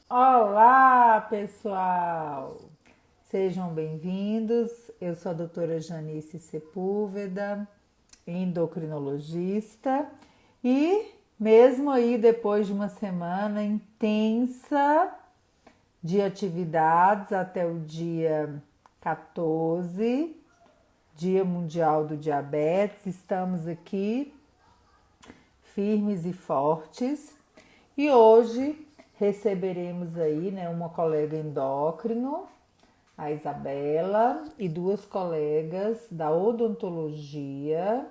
Olá, pessoal! Sejam bem-vindos. Eu sou a doutora Janice Sepúlveda, endocrinologista, e mesmo aí depois de uma semana intensa de atividades até o dia 14, Dia Mundial do Diabetes, estamos aqui firmes e fortes. E hoje receberemos aí, né, uma colega endócrino, a Isabela, e duas colegas da odontologia,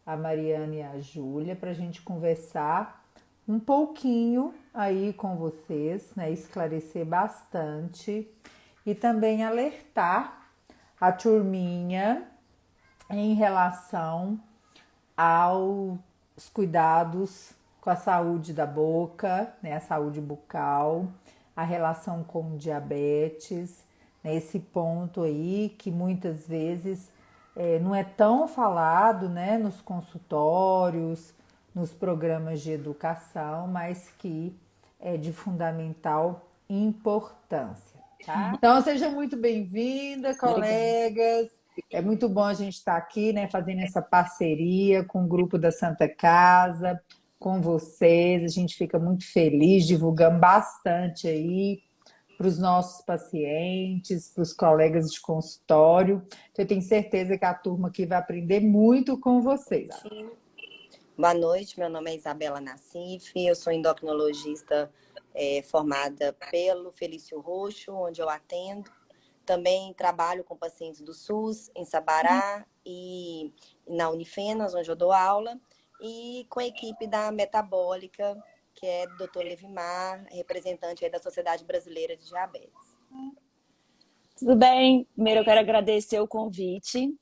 a Mariana e a Júlia, para a gente conversar um pouquinho aí com vocês, né, esclarecer bastante e também alertar a turminha em relação aos cuidados com a saúde da boca, né, a saúde bucal, a relação com o diabetes, né, esse ponto aí que muitas vezes não é tão falado, né, nos consultórios, nos programas de educação, mas que é de fundamental importância, tá? Então, seja muito bem-vinda, Obrigada. colegas. É muito bom a gente estar aqui, né, fazendo essa parceria com o grupo da Santa Casa, com vocês. A gente fica muito feliz, divulgando bastante aí para os nossos pacientes, para os colegas de consultório. Então, eu tenho certeza que a turma aqui vai aprender muito com vocês. Sim. Boa noite, meu nome é Isabela Nassif, eu sou endocrinologista formada pelo Felício Roxo, onde eu atendo. Também trabalho com pacientes do SUS, em Sabará e na Unifenas, onde eu dou aula, e com a equipe da Metabólica, que é do Dr. Levimar, representante aí da Sociedade Brasileira de Diabetes. Tudo bem? Primeiro eu quero agradecer o convite.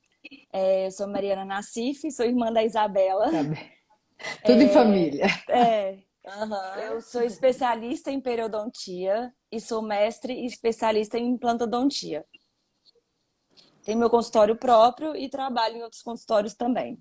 Eu sou Mariana Nassif, sou irmã da Isabela. Tá bem. Tudo em família. É, eu Aham. sou especialista em periodontia e sou mestre e especialista em implantodontia. Tenho meu consultório próprio e trabalho em outros consultórios também.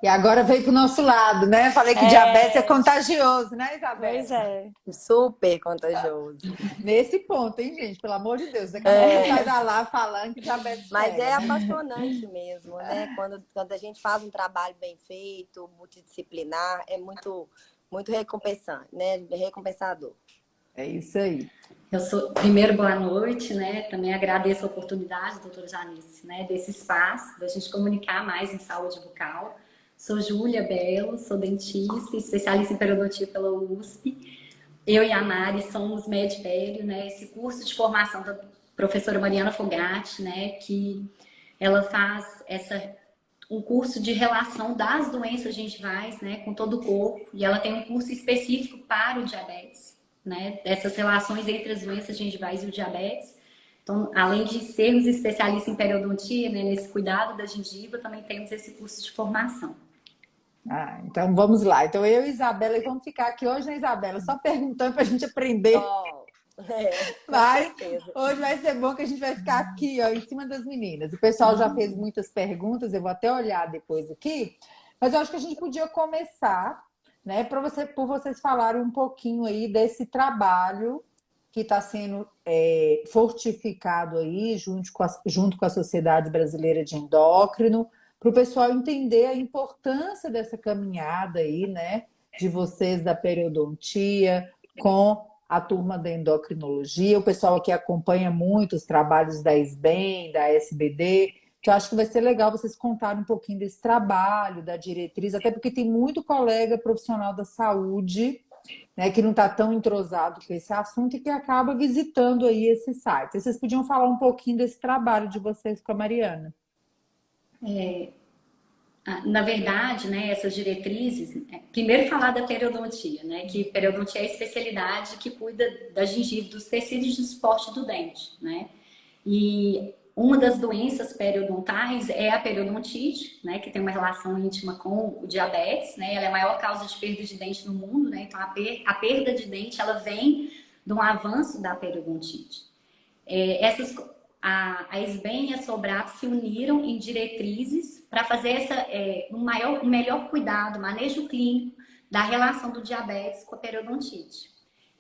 E agora veio para o nosso lado, né? Falei que diabetes é É, contagioso, né, pois Isabela? é. Super contagioso. Nesse ponto, hein, gente? Pelo amor de Deus. Daqui a pouco É. sai da lá falando que diabetes Mas pega, é né? apaixonante mesmo, né? Quando a gente faz um trabalho bem feito, multidisciplinar, é muito recompensante, né? Recompensador. É isso aí. Primeiro, boa noite, né? Também agradeço a oportunidade, doutora Janice, né? Desse espaço, da gente comunicar mais em saúde bucal. Sou Júlia Belo, sou dentista, especialista em periodontia pela USP. Eu e a Mari somos Medpério, né? Esse curso de formação da professora Mariana Fogatti, né? Que ela faz um curso de relação das doenças gengivais, né? Com todo o corpo. E ela tem um curso específico para o diabetes, né, dessas relações entre as doenças gengivais e o diabetes. Então, além de sermos especialistas em periodontia, né, nesse cuidado da gengiva, também temos esse curso de formação. Ah, então vamos lá. Então eu e Isabela e vamos ficar aqui hoje, né, Isabela? Só perguntando para a gente aprender. Oh, com Mas certeza. hoje vai ser bom que a gente vai ficar aqui, ó, em cima das meninas. O pessoal já fez muitas perguntas, eu vou até olhar depois aqui. Mas eu acho que a gente podia começar, né, por vocês falarem um pouquinho aí desse trabalho que está sendo fortificado aí junto com a Sociedade Brasileira de Endócrino, para o pessoal entender a importância dessa caminhada aí, né, de vocês da periodontia com a turma da endocrinologia, o pessoal aqui acompanha muito os trabalhos da SBEM, da SBD, que eu acho que vai ser legal vocês contarem um pouquinho desse trabalho, da diretriz, até porque tem muito colega profissional da saúde, né, que não está tão entrosado com esse assunto e que acaba visitando aí esse site. Vocês podiam falar um pouquinho desse trabalho de vocês com a Mariana? Na verdade, né, essas diretrizes, primeiro falar da periodontia, né, que periodontia é a especialidade que cuida da gengiva, dos tecidos de suporte do dente, né, e uma das doenças periodontais é a periodontite, né, que tem uma relação íntima com o diabetes, né, ela é a maior causa de perda de dente no mundo, né, então a perda de dente, ela vem de um avanço da periodontite. Essas, a SBEM e a Sobrap se uniram em diretrizes para fazer um melhor cuidado, manejo clínico da relação do diabetes com a periodontite.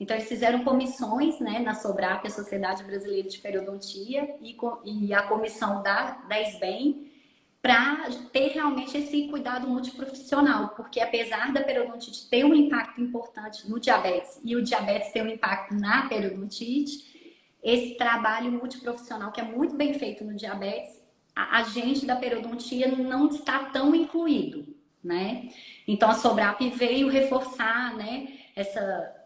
Então, eles fizeram comissões, né, na SOBRAP, a Sociedade Brasileira de Periodontia, e a comissão da SBEM, para ter realmente esse cuidado multiprofissional, porque apesar da periodontite ter um impacto importante no diabetes e o diabetes ter um impacto na periodontite, esse trabalho multiprofissional que é muito bem feito no diabetes, a gente da periodontia não está tão incluído, né? Então a SOBRAP veio reforçar, né, essa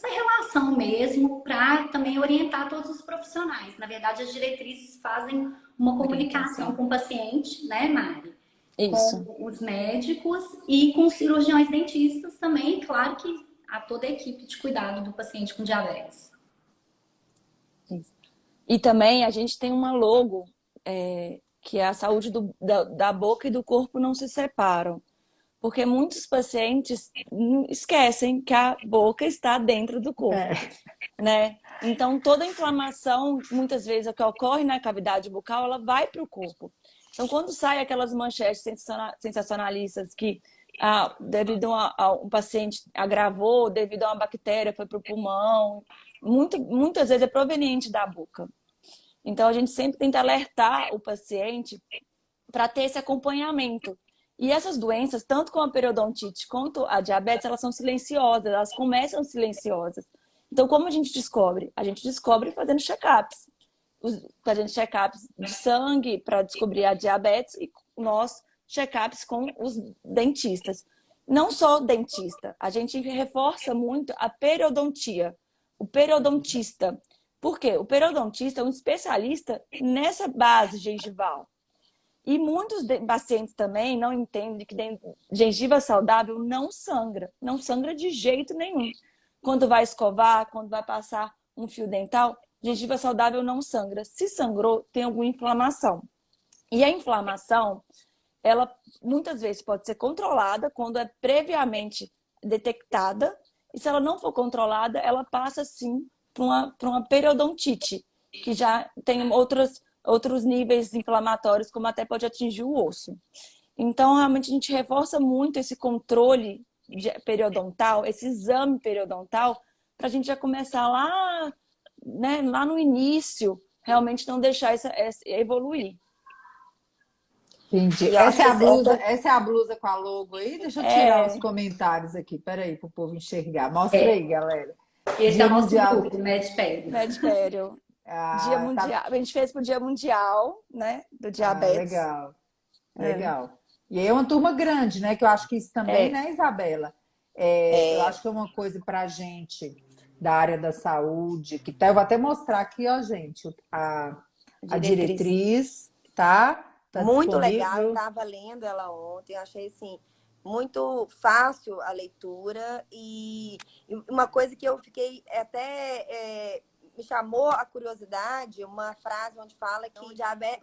relação mesmo para também orientar todos os profissionais. Na verdade, as diretrizes fazem uma comunicação com o paciente, né, Mari? Isso. Com os médicos e com os cirurgiões dentistas também, e claro que a toda a equipe de cuidado do paciente com diabetes. Isso. E também a gente tem uma logo, que é a saúde da boca e do corpo não se separam. Porque muitos pacientes esquecem que a boca está dentro do corpo, né? Então, toda inflamação, muitas vezes, que ocorre na cavidade bucal, ela vai para o corpo. Então, quando sai aquelas manchetes sensacionalistas que, devido a um paciente agravou, devido a uma bactéria, foi para o pulmão, muitas vezes é proveniente da boca. Então, a gente sempre tenta alertar o paciente para ter esse acompanhamento. E essas doenças, tanto como a periodontite quanto a diabetes, elas são silenciosas, elas começam silenciosas. Então, como a gente descobre? A gente descobre fazendo check-ups. Fazendo check-ups de sangue para descobrir a diabetes e nós check-ups com os dentistas. Não só o dentista, a gente reforça muito a periodontia, o periodontista. Por quê? O periodontista é um especialista nessa base gengival. E muitos pacientes também não entendem que gengiva saudável não sangra de jeito nenhum. Quando vai escovar, quando vai passar um fio dental, gengiva saudável não sangra. Se sangrou, tem alguma inflamação. E a inflamação, ela muitas vezes pode ser controlada quando é previamente detectada, e se ela não for controlada, ela passa sim para uma periodontite, que já tem outros níveis inflamatórios, como até pode atingir o osso. Então, realmente, a gente reforça muito esse controle periodontal, esse exame periodontal, para a gente já começar lá, né, lá no início, realmente não deixar evoluir. Entendi. Essa é a blusa com a logo aí? Deixa eu tirar os comentários aqui. Peraí, para o povo enxergar. Mostra aí, galera. Esse Dia é o nosso Mundial. grupo, Medpério. Medpério. Dia Mundial. A gente fez pro Dia Mundial, né, do diabetes. Legal. Legal. E aí é uma turma grande, né? Que eu acho que isso também, né, Isabela? Eu acho que é uma coisa para a gente da área da saúde, que tá, eu vou até mostrar aqui, ó, gente, a diretriz, tá? Tá muito disponível. legal, eu estava lendo ela ontem, eu achei assim muito fácil a leitura e uma coisa que eu fiquei até me chamou a curiosidade, uma frase onde fala que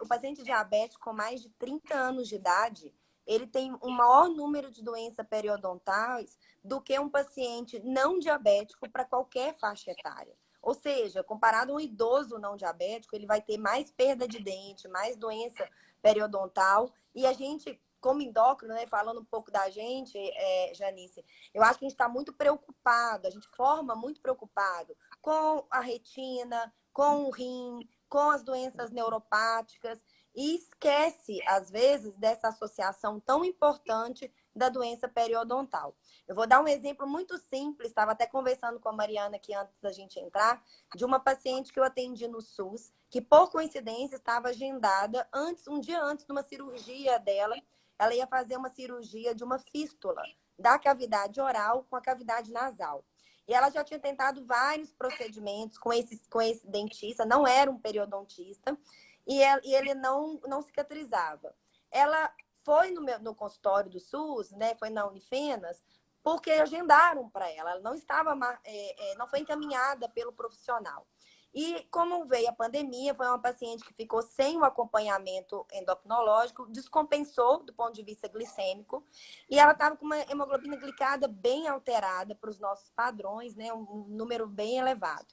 o paciente diabético com mais de 30 anos de idade, ele tem um maior número de doenças periodontais do que um paciente não diabético para qualquer faixa etária. Ou seja, comparado a um idoso não diabético, ele vai ter mais perda de dente, mais doença periodontal. E a gente, como endócrino, né, falando um pouco da gente, Janice, eu acho que a gente está muito preocupado, a gente forma muito preocupado com a retina, com o rim, com as doenças neuropáticas e esquece, às vezes, dessa associação tão importante da doença periodontal. Eu vou dar um exemplo muito simples, estava até conversando com a Mariana aqui antes da gente entrar, de uma paciente que eu atendi no SUS, que por coincidência estava agendada um dia antes de uma cirurgia dela. Ela ia fazer uma cirurgia de uma fístula da cavidade oral com a cavidade nasal. E ela já tinha tentado vários procedimentos com esse dentista, não era um periodontista, e ele não cicatrizava. Ela foi no consultório do SUS, né, foi na Unifenas, porque agendaram para ela. Ela não estava, não foi encaminhada pelo profissional. E como veio a pandemia, foi uma paciente que ficou sem o acompanhamento endocrinológico, descompensou do ponto de vista glicêmico, e ela estava com uma hemoglobina glicada bem alterada para os nossos padrões, né, um número bem elevado.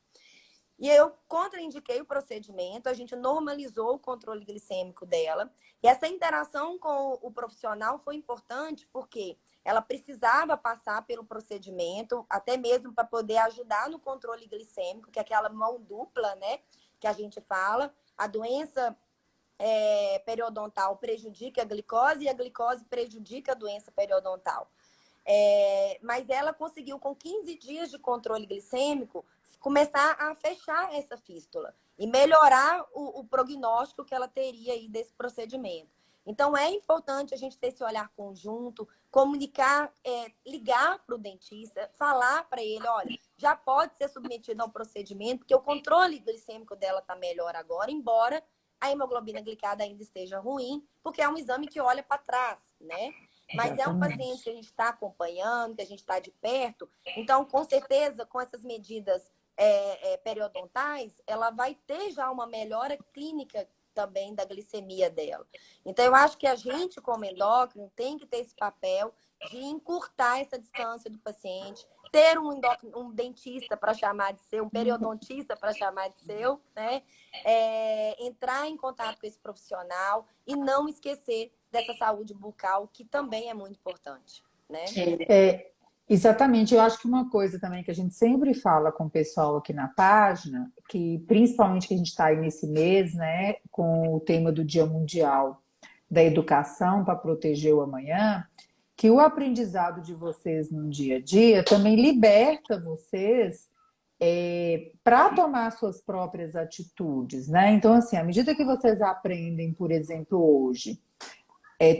E eu contraindiquei o procedimento, a gente normalizou o controle glicêmico dela. E essa interação com o profissional foi importante porque ela precisava passar pelo procedimento, até mesmo para poder ajudar no controle glicêmico, que é aquela mão dupla, né, que a gente fala. A doença periodontal prejudica a glicose e a glicose prejudica a doença periodontal. Mas ela conseguiu, com 15 dias de controle glicêmico, começar a fechar essa fístula e melhorar o prognóstico que ela teria aí desse procedimento. Então, é importante a gente ter esse olhar conjunto, comunicar, ligar para o dentista, falar para ele, olha, já pode ser submetido ao procedimento, porque o controle glicêmico dela está melhor agora, embora a hemoglobina glicada ainda esteja ruim, porque é um exame que olha para trás, né? Mas é um paciente que a gente está acompanhando, que a gente está de perto. Então, com certeza, com essas medidas periodontais, ela vai ter já uma melhora clínica também da glicemia dela. Então, eu acho que a gente, como endócrino, tem que ter esse papel de encurtar essa distância do paciente, ter um dentista para chamar de seu, um periodontista para chamar de seu, né? Entrar em contato com esse profissional e não esquecer dessa saúde bucal, que também é muito importante, né? Exatamente, eu acho que uma coisa também que a gente sempre fala com o pessoal aqui na página, que principalmente que a gente está aí nesse mês, né, com o tema do Dia Mundial da Educação para proteger o amanhã, que o aprendizado de vocês no dia a dia também liberta vocês para tomar suas próprias atitudes, né? Então, assim, à medida que vocês aprendem, por exemplo, hoje,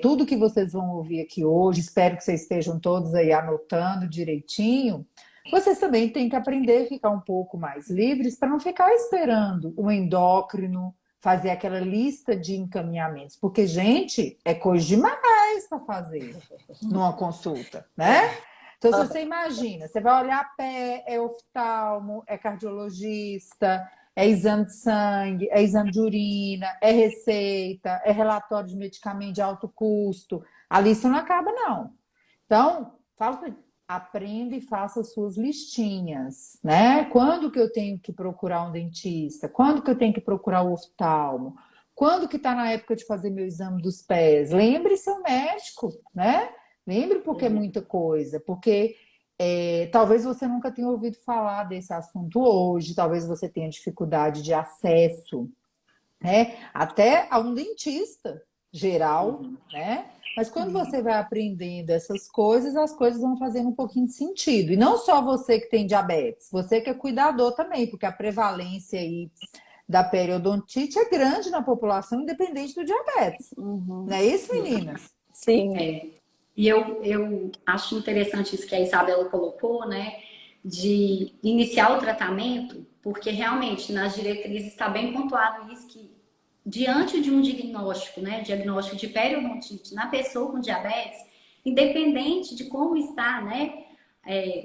tudo que vocês vão ouvir aqui hoje, espero que vocês estejam todos aí anotando direitinho. Vocês também têm que aprender a ficar um pouco mais livres para não ficar esperando o endócrino fazer aquela lista de encaminhamentos. Porque, gente, é coisa demais para fazer numa consulta, né? Então, se você imagina, você vai olhar pé, é oftalmo, é cardiologista, é exame de sangue, é exame de urina, é receita, é relatório de medicamento de alto custo. A lista não acaba, não. Então, aprenda e faça suas listinhas, né? Quando que eu tenho que procurar um dentista? Quando que eu tenho que procurar o oftalmo? Quando que está na época de fazer meu exame dos pés? Lembre seu médico, né? Lembre porque é muita coisa, porque talvez você nunca tenha ouvido falar desse assunto hoje, talvez você tenha dificuldade de acesso, né? Até a um dentista geral, né? Mas quando você vai aprendendo essas coisas, as coisas vão fazendo um pouquinho de sentido. E não só você que tem diabetes, você que é cuidador também, porque a prevalência aí da periodontite é grande na população, independente do diabetes. Não é isso, meninas? Sim. E eu acho interessante isso que a Isabela colocou, né? De iniciar o tratamento, porque realmente nas diretrizes está bem pontuado isso, que diante de um diagnóstico, né? Diagnóstico de periodontite na pessoa com diabetes, independente de como está, né?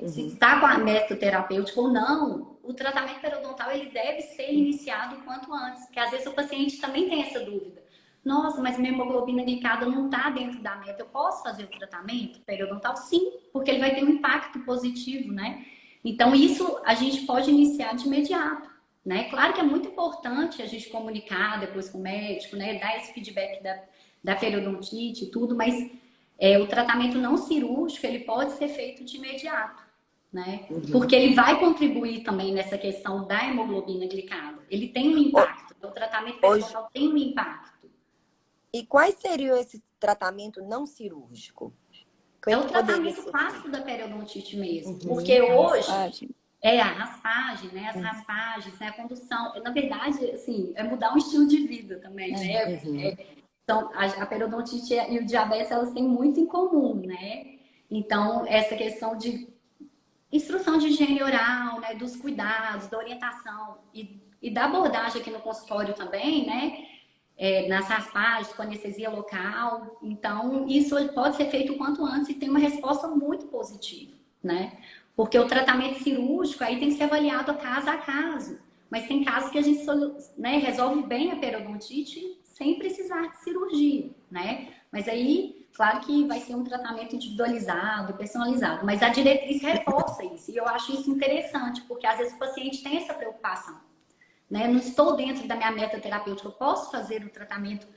Se está com a método terapêutico ou não, o tratamento periodontal ele deve ser iniciado o quanto antes, porque às vezes o paciente também tem essa dúvida. Nossa, mas minha hemoglobina glicada não está dentro da meta. Eu posso fazer o tratamento periodontal? Sim, porque ele vai ter um impacto positivo, né? Então, isso a gente pode iniciar de imediato, né? Claro que é muito importante a gente comunicar depois com o médico, né? Dar esse feedback da periodontite e tudo, mas o tratamento não cirúrgico, ele pode ser feito de imediato, né? Porque ele vai contribuir também nessa questão da hemoglobina glicada. Ele tem um impacto. O tratamento periodontal tem um impacto. E quais seriam esse tratamento não cirúrgico? É o tratamento clássico da periodontite mesmo. Porque hoje a raspagem, né? As raspagens, né? A condução. Na verdade, assim, é mudar um estilo de vida também, né? Então, a periodontite e o diabetes, elas têm muito em comum, né? Então, essa questão de instrução de higiene oral, né? Dos cuidados, da orientação e da abordagem aqui no consultório também, né? Nas raspagens, com anestesia local. Então, isso pode ser feito o quanto antes e tem uma resposta muito positiva, né? Porque o tratamento cirúrgico aí tem que ser avaliado caso a caso. Mas tem casos que a gente, né, resolve bem a periodontite sem precisar de cirurgia, né? Mas aí, claro que vai ser um tratamento individualizado, personalizado. Mas a diretriz reforça isso. E eu acho isso interessante, porque às vezes o paciente tem essa preocupação. Né? Eu não estou dentro da minha meta terapêutica, eu posso fazer o tratamento,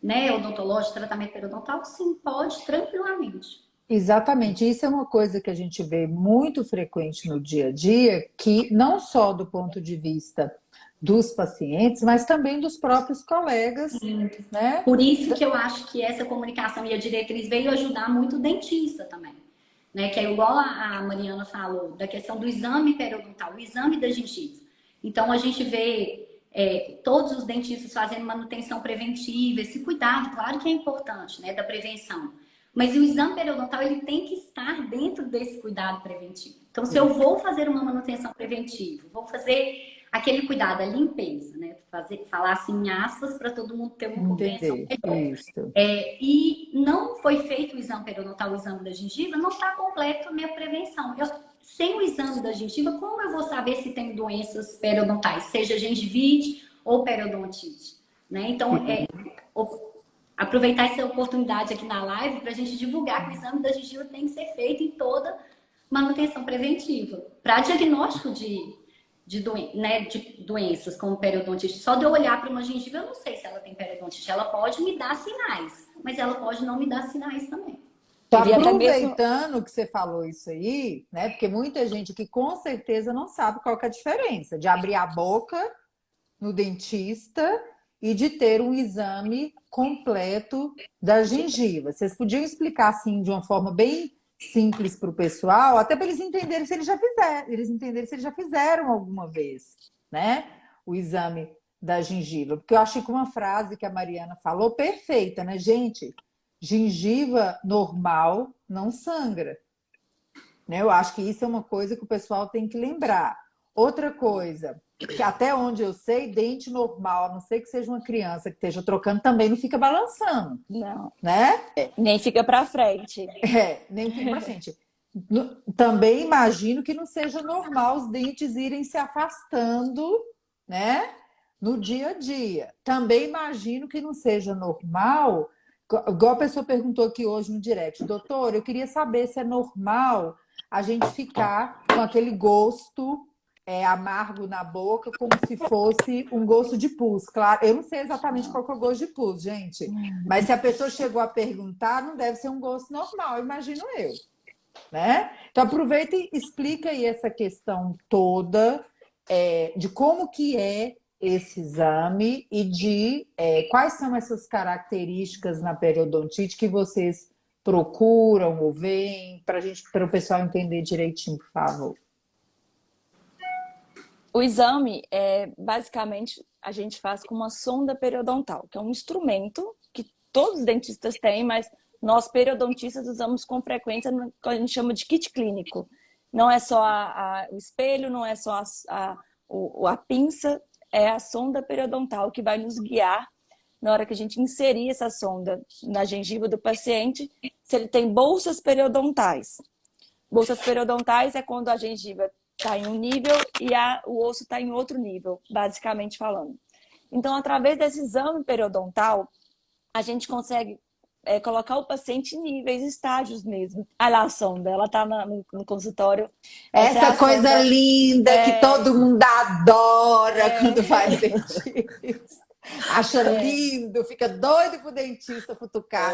né, odontológico, tratamento periodontal? Sim, pode, tranquilamente. Exatamente, isso é uma coisa que a gente vê muito frequente no dia a dia, que não só do ponto de vista dos pacientes, mas também dos próprios colegas, né? Por isso que eu acho que essa comunicação e a diretriz veio ajudar muito o dentista também. Né? Que é igual a Mariana falou, da questão do exame periodontal, o exame da gengiva. Então, a gente vê todos os dentistas fazendo manutenção preventiva, esse cuidado, claro que é importante, né, da prevenção. Mas o exame periodontal, ele tem que estar dentro desse cuidado preventivo. Então, se eu vou fazer uma manutenção preventiva, vou fazer aquele cuidado, a limpeza, né? Falar assim em aspas para todo mundo ter uma compreensão Entender melhor. isso. E não foi feito o exame periodontal, o exame da gengiva, não está completo a minha prevenção. Sem o exame da gengiva, como eu vou saber se tem doenças periodontais, seja gengivite ou periodontite? Né? Então, aproveitar essa oportunidade aqui na live para a gente divulgar que o exame da gengiva tem que ser feito em toda manutenção preventiva. Para diagnóstico de doenças como periodontite. Só de eu olhar para uma gengiva, eu não sei se ela tem periodontite. Ela pode me dar sinais, mas ela pode não me dar sinais também. Tô E até aproveitando que você falou isso aí, né? Porque muita gente que com certeza não sabe qual que é a diferença de abrir a boca no dentista e de ter um exame completo da gengiva. Vocês podiam explicar assim de uma forma bem simples para o pessoal, até para eles entenderem se eles já fizeram, alguma vez, né? O exame da gengiva. Porque eu achei que uma frase que a Mariana falou perfeita, né, gente? Gengiva normal não sangra. Né? Eu acho que isso é uma coisa que o pessoal tem que lembrar. Outra coisa, que até onde eu sei, dente normal, a não ser que seja uma criança que esteja trocando, também não fica balançando. Não, Né? nem fica para frente. Nem fica pra frente. Também imagino que não seja normal os dentes irem se afastando, né? No dia a dia. Também imagino que não seja normal, igual a pessoa perguntou aqui hoje no direct, doutor, eu queria saber se é normal a gente ficar com aquele gosto amargo na boca, como se fosse um gosto de pus. Claro, eu não sei exatamente qual que é o gosto de pus, gente. Mas se a pessoa chegou a perguntar, não deve ser um gosto normal, imagino eu. Né? Então aproveita e explica aí essa questão toda de como que é esse exame e de quais são essas características na periodontite que vocês procuram ou veem, para o pessoal entender direitinho, por favor. O exame basicamente a gente faz com uma sonda periodontal, que é um instrumento que todos os dentistas têm, mas nós periodontistas usamos com frequência no que a gente chama de kit clínico. Não é só o espelho, não é só a pinça, é a sonda periodontal que vai nos guiar na hora que a gente inserir essa sonda na gengiva do paciente, se ele tem bolsas periodontais. Bolsas periodontais é quando a gengiva está em um nível e o osso está em outro nível, basicamente falando. Então, através desse exame periodontal, a gente consegue colocar o paciente em níveis, estágios mesmo. Olha lá a sonda, ela está no consultório. Essa coisa sonda linda que todo mundo adora quando vai no dentista. Acha lindo, fica doido pro dentista futucar.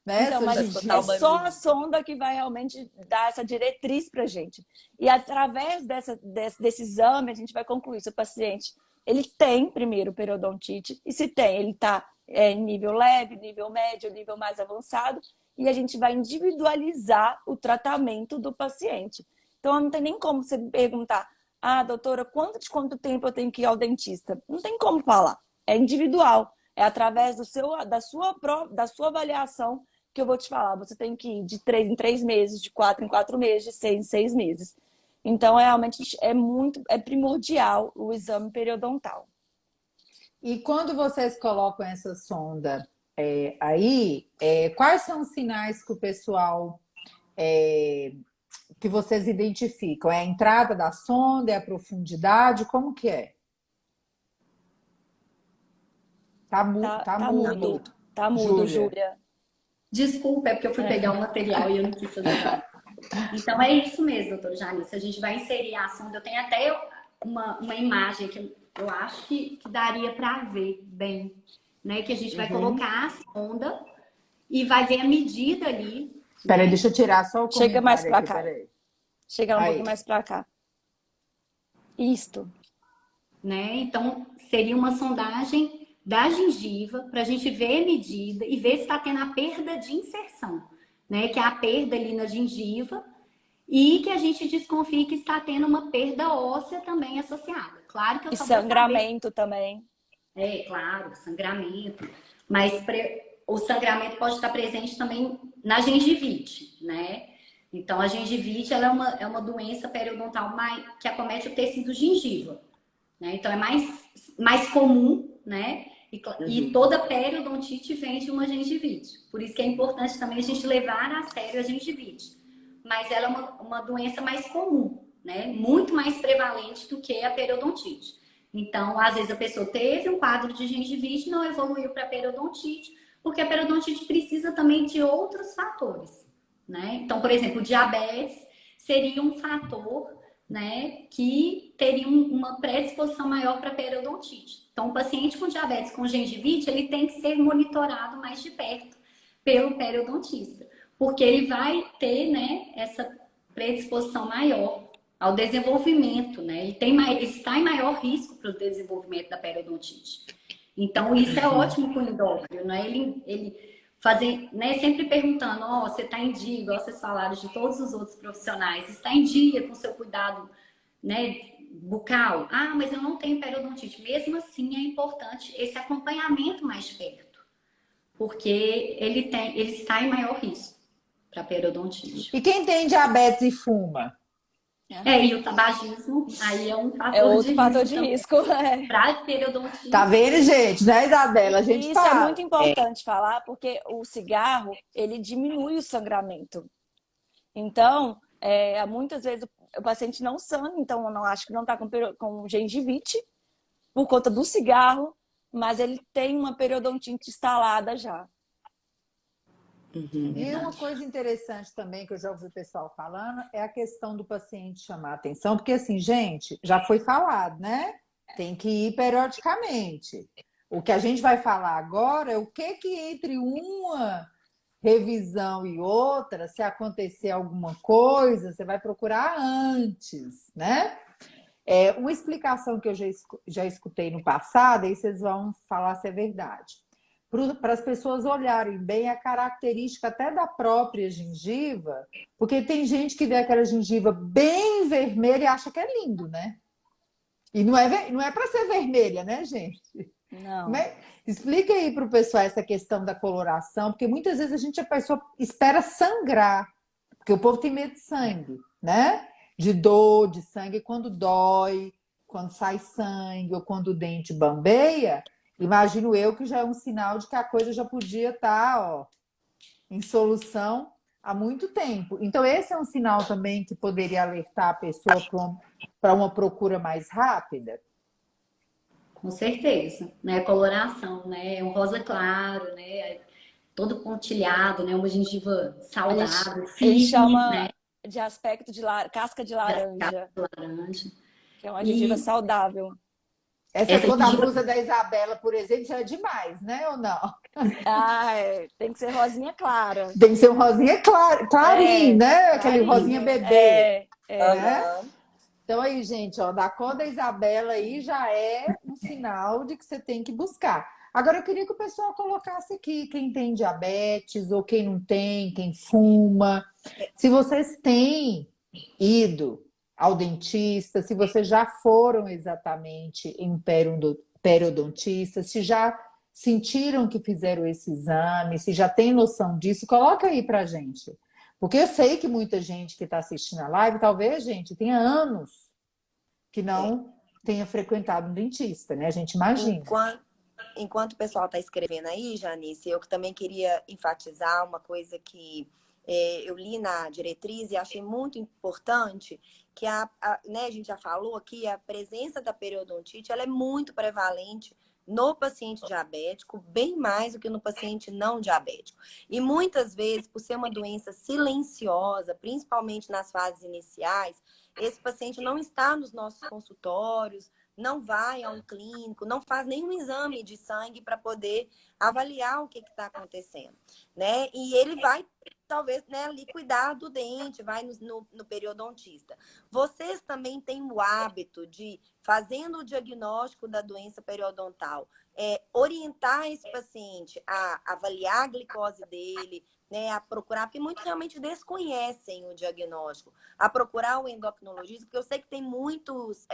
Né? Então, mas é só a sonda que vai realmente dar essa diretriz pra gente. E através desse exame, a gente vai concluir se o paciente ele tem, primeiro, periodontite, e se tem, ele está em nível leve, nível médio, nível mais avançado, e a gente vai individualizar o tratamento do paciente. Então, não tem nem como você perguntar, doutora, quanto tempo eu tenho que ir ao dentista? Não tem como falar, é individual. É através da sua avaliação que eu vou te falar. Você tem que ir de 3 em 3 meses, de 4 em 4 meses, de 6 em 6 meses. Então, realmente é primordial o exame periodontal. E quando vocês colocam essa sonda aí, quais são os sinais que o pessoal que vocês identificam? É a entrada da sonda, é a profundidade? Como que é? Tá mudo. Tá mudo, Júlia. Desculpa, é porque eu fui pegar o material e eu não quis fazer. Então é isso mesmo, doutora Janice. A gente vai inserir a sonda. Eu tenho até uma imagem que eu acho que daria para ver bem, né? Que a gente vai colocar a sonda e vai ver a medida ali Peraí, né? deixa eu tirar só o Chega mais comentário pra aqui, cá. peraí. Chega um pouquinho Aí. mais pra cá. Isto. Né? Então, seria uma sondagem da gengiva para a gente ver a medida e ver se está tendo a perda de inserção, né? Que é a perda ali na gengiva e que a gente desconfie que está tendo uma perda óssea também associada. Claro que eu E só vou saber. sangramento também. É, claro, sangramento. Mas o sangramento pode estar presente também na gengivite, né? Então, a gengivite ela é uma doença periodontal que acomete o tecido gengiva, né? Então, é mais comum, né? E toda periodontite vem de uma gengivite. Por isso que é importante também a gente levar a sério a gengivite. Mas ela é uma doença mais comum, né? Muito mais prevalente do que a periodontite. Então, às vezes a pessoa teve um quadro de gengivite, não evoluiu para periodontite, porque a periodontite precisa também de outros fatores, né? Então, por exemplo, o diabetes seria um fator, né, que teria uma predisposição maior para periodontite. Então, o paciente com diabetes com gengivite, ele tem que ser monitorado mais de perto pelo periodontista, porque ele vai ter, né, essa predisposição maior ao desenvolvimento, né? Ele está em maior risco para o desenvolvimento da periodontite. Então, isso é ótimo para o endócrino, né? Ele fazer, né, sempre perguntando, ó, você está em dia, igual vocês falaram de todos os outros profissionais, está em dia com o seu cuidado, né, bucal? Ah, mas eu não tenho periodontite. Mesmo assim, é importante esse acompanhamento mais de perto, porque ele está em maior risco para periodontite. E quem tem diabetes e fuma? E o tabagismo aí é um É fator outro de fator risco de também. risco. É. Para periodontite, Tá vendo, gente? Né, Isabela? A gente E isso é fala. muito importante falar, porque o cigarro, ele diminui o sangramento. Então, muitas vezes o paciente não sangra, então eu não acho que não está com gengivite por conta do cigarro, mas ele tem uma periodontite instalada já. E uma coisa interessante também que eu já ouvi o pessoal falando é a questão do paciente chamar a atenção, porque assim, gente, já foi falado, né? Tem que ir periodicamente. O que a gente vai falar agora é o que que entre uma revisão e outra, se acontecer alguma coisa, você vai procurar antes, né? Uma explicação que eu já escutei no passado, aí vocês vão falar se é verdade. Para as pessoas olharem bem a característica até da própria gengiva, porque tem gente que vê aquela gengiva bem vermelha e acha que é lindo, né? E não é para ser vermelha, né, gente? Não. Explica aí para o pessoal essa questão da coloração, porque muitas vezes a pessoa espera sangrar, porque o povo tem medo de sangue, né? De dor, de sangue, quando dói, quando sai sangue ou quando o dente bambeia, imagino eu que já é um sinal de que a coisa já podia estar, ó, em solução há muito tempo. Então, esse é um sinal também que poderia alertar a pessoa para uma procura mais rápida? com certeza, né? Coloração, né? É um rosa claro, né? Todo pontilhado, né? Uma gengiva saudável, Ele firme, chama né? de aspecto de casca de Das laranja, cascas laranja. que é uma gengiva E saudável. Essa essa cor da gengiva blusa da Isabela, por exemplo, já é demais, né? Ou não? Tem que ser rosinha clara. Tem que ser um rosinha clarinho, né? Aquele rosinha Clarinho. bebê, né? Aham. Então aí, gente, ó, da cor da Isabela aí já é um sinal de que você tem que buscar. Agora eu queria que o pessoal colocasse aqui quem tem diabetes ou quem não tem, quem fuma. Se vocês têm ido ao dentista, se vocês já foram exatamente em periodontista, se já sentiram que fizeram esse exame, se já tem noção disso, coloca aí pra gente. Porque eu sei que muita gente que está assistindo a live, talvez, gente, tenha anos que não tenha frequentado um dentista, né? A gente imagina. Enquanto o pessoal está escrevendo aí, Janice, eu também queria enfatizar uma coisa que eu li na diretriz e achei muito importante, que né, a gente já falou aqui, a presença da periodontite ela é muito prevalente no paciente diabético, bem mais do que no paciente não diabético. E muitas vezes, por ser uma doença silenciosa, principalmente nas fases iniciais, esse paciente não está nos nossos consultórios, não vai a um clínico, não faz nenhum exame de sangue para poder avaliar o que está acontecendo, né? E ele vai talvez, né, ali cuidar do dente, vai no periodontista. Vocês também têm o hábito de, fazendo o diagnóstico da doença periodontal, orientar esse paciente a avaliar a glicose dele, né, a procurar, porque muitos realmente desconhecem o diagnóstico, a procurar o endocrinologista, porque eu sei que tem muitos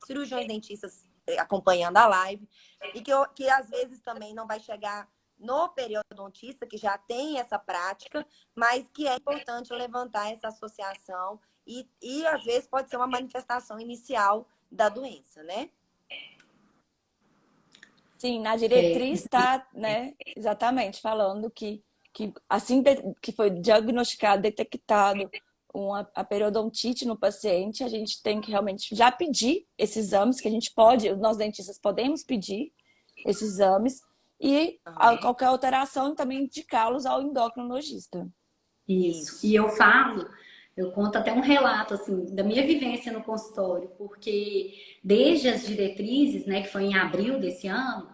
cirurgiões dentistas acompanhando a live, e que às vezes também não vai chegar no periodontista, que já tem essa prática, mas que é importante levantar essa associação e às vezes pode ser uma manifestação inicial da doença, né? Sim, na diretriz está, né, exatamente, falando que assim que foi diagnosticado, detectado a periodontite no paciente, a gente tem que realmente já pedir esses exames, que a gente pode, nós dentistas podemos pedir esses exames, e qualquer alteração também indicá-los ao endocrinologista. Isso. E eu conto até um relato assim da minha vivência no consultório, porque desde as diretrizes, né, que foi em abril desse ano,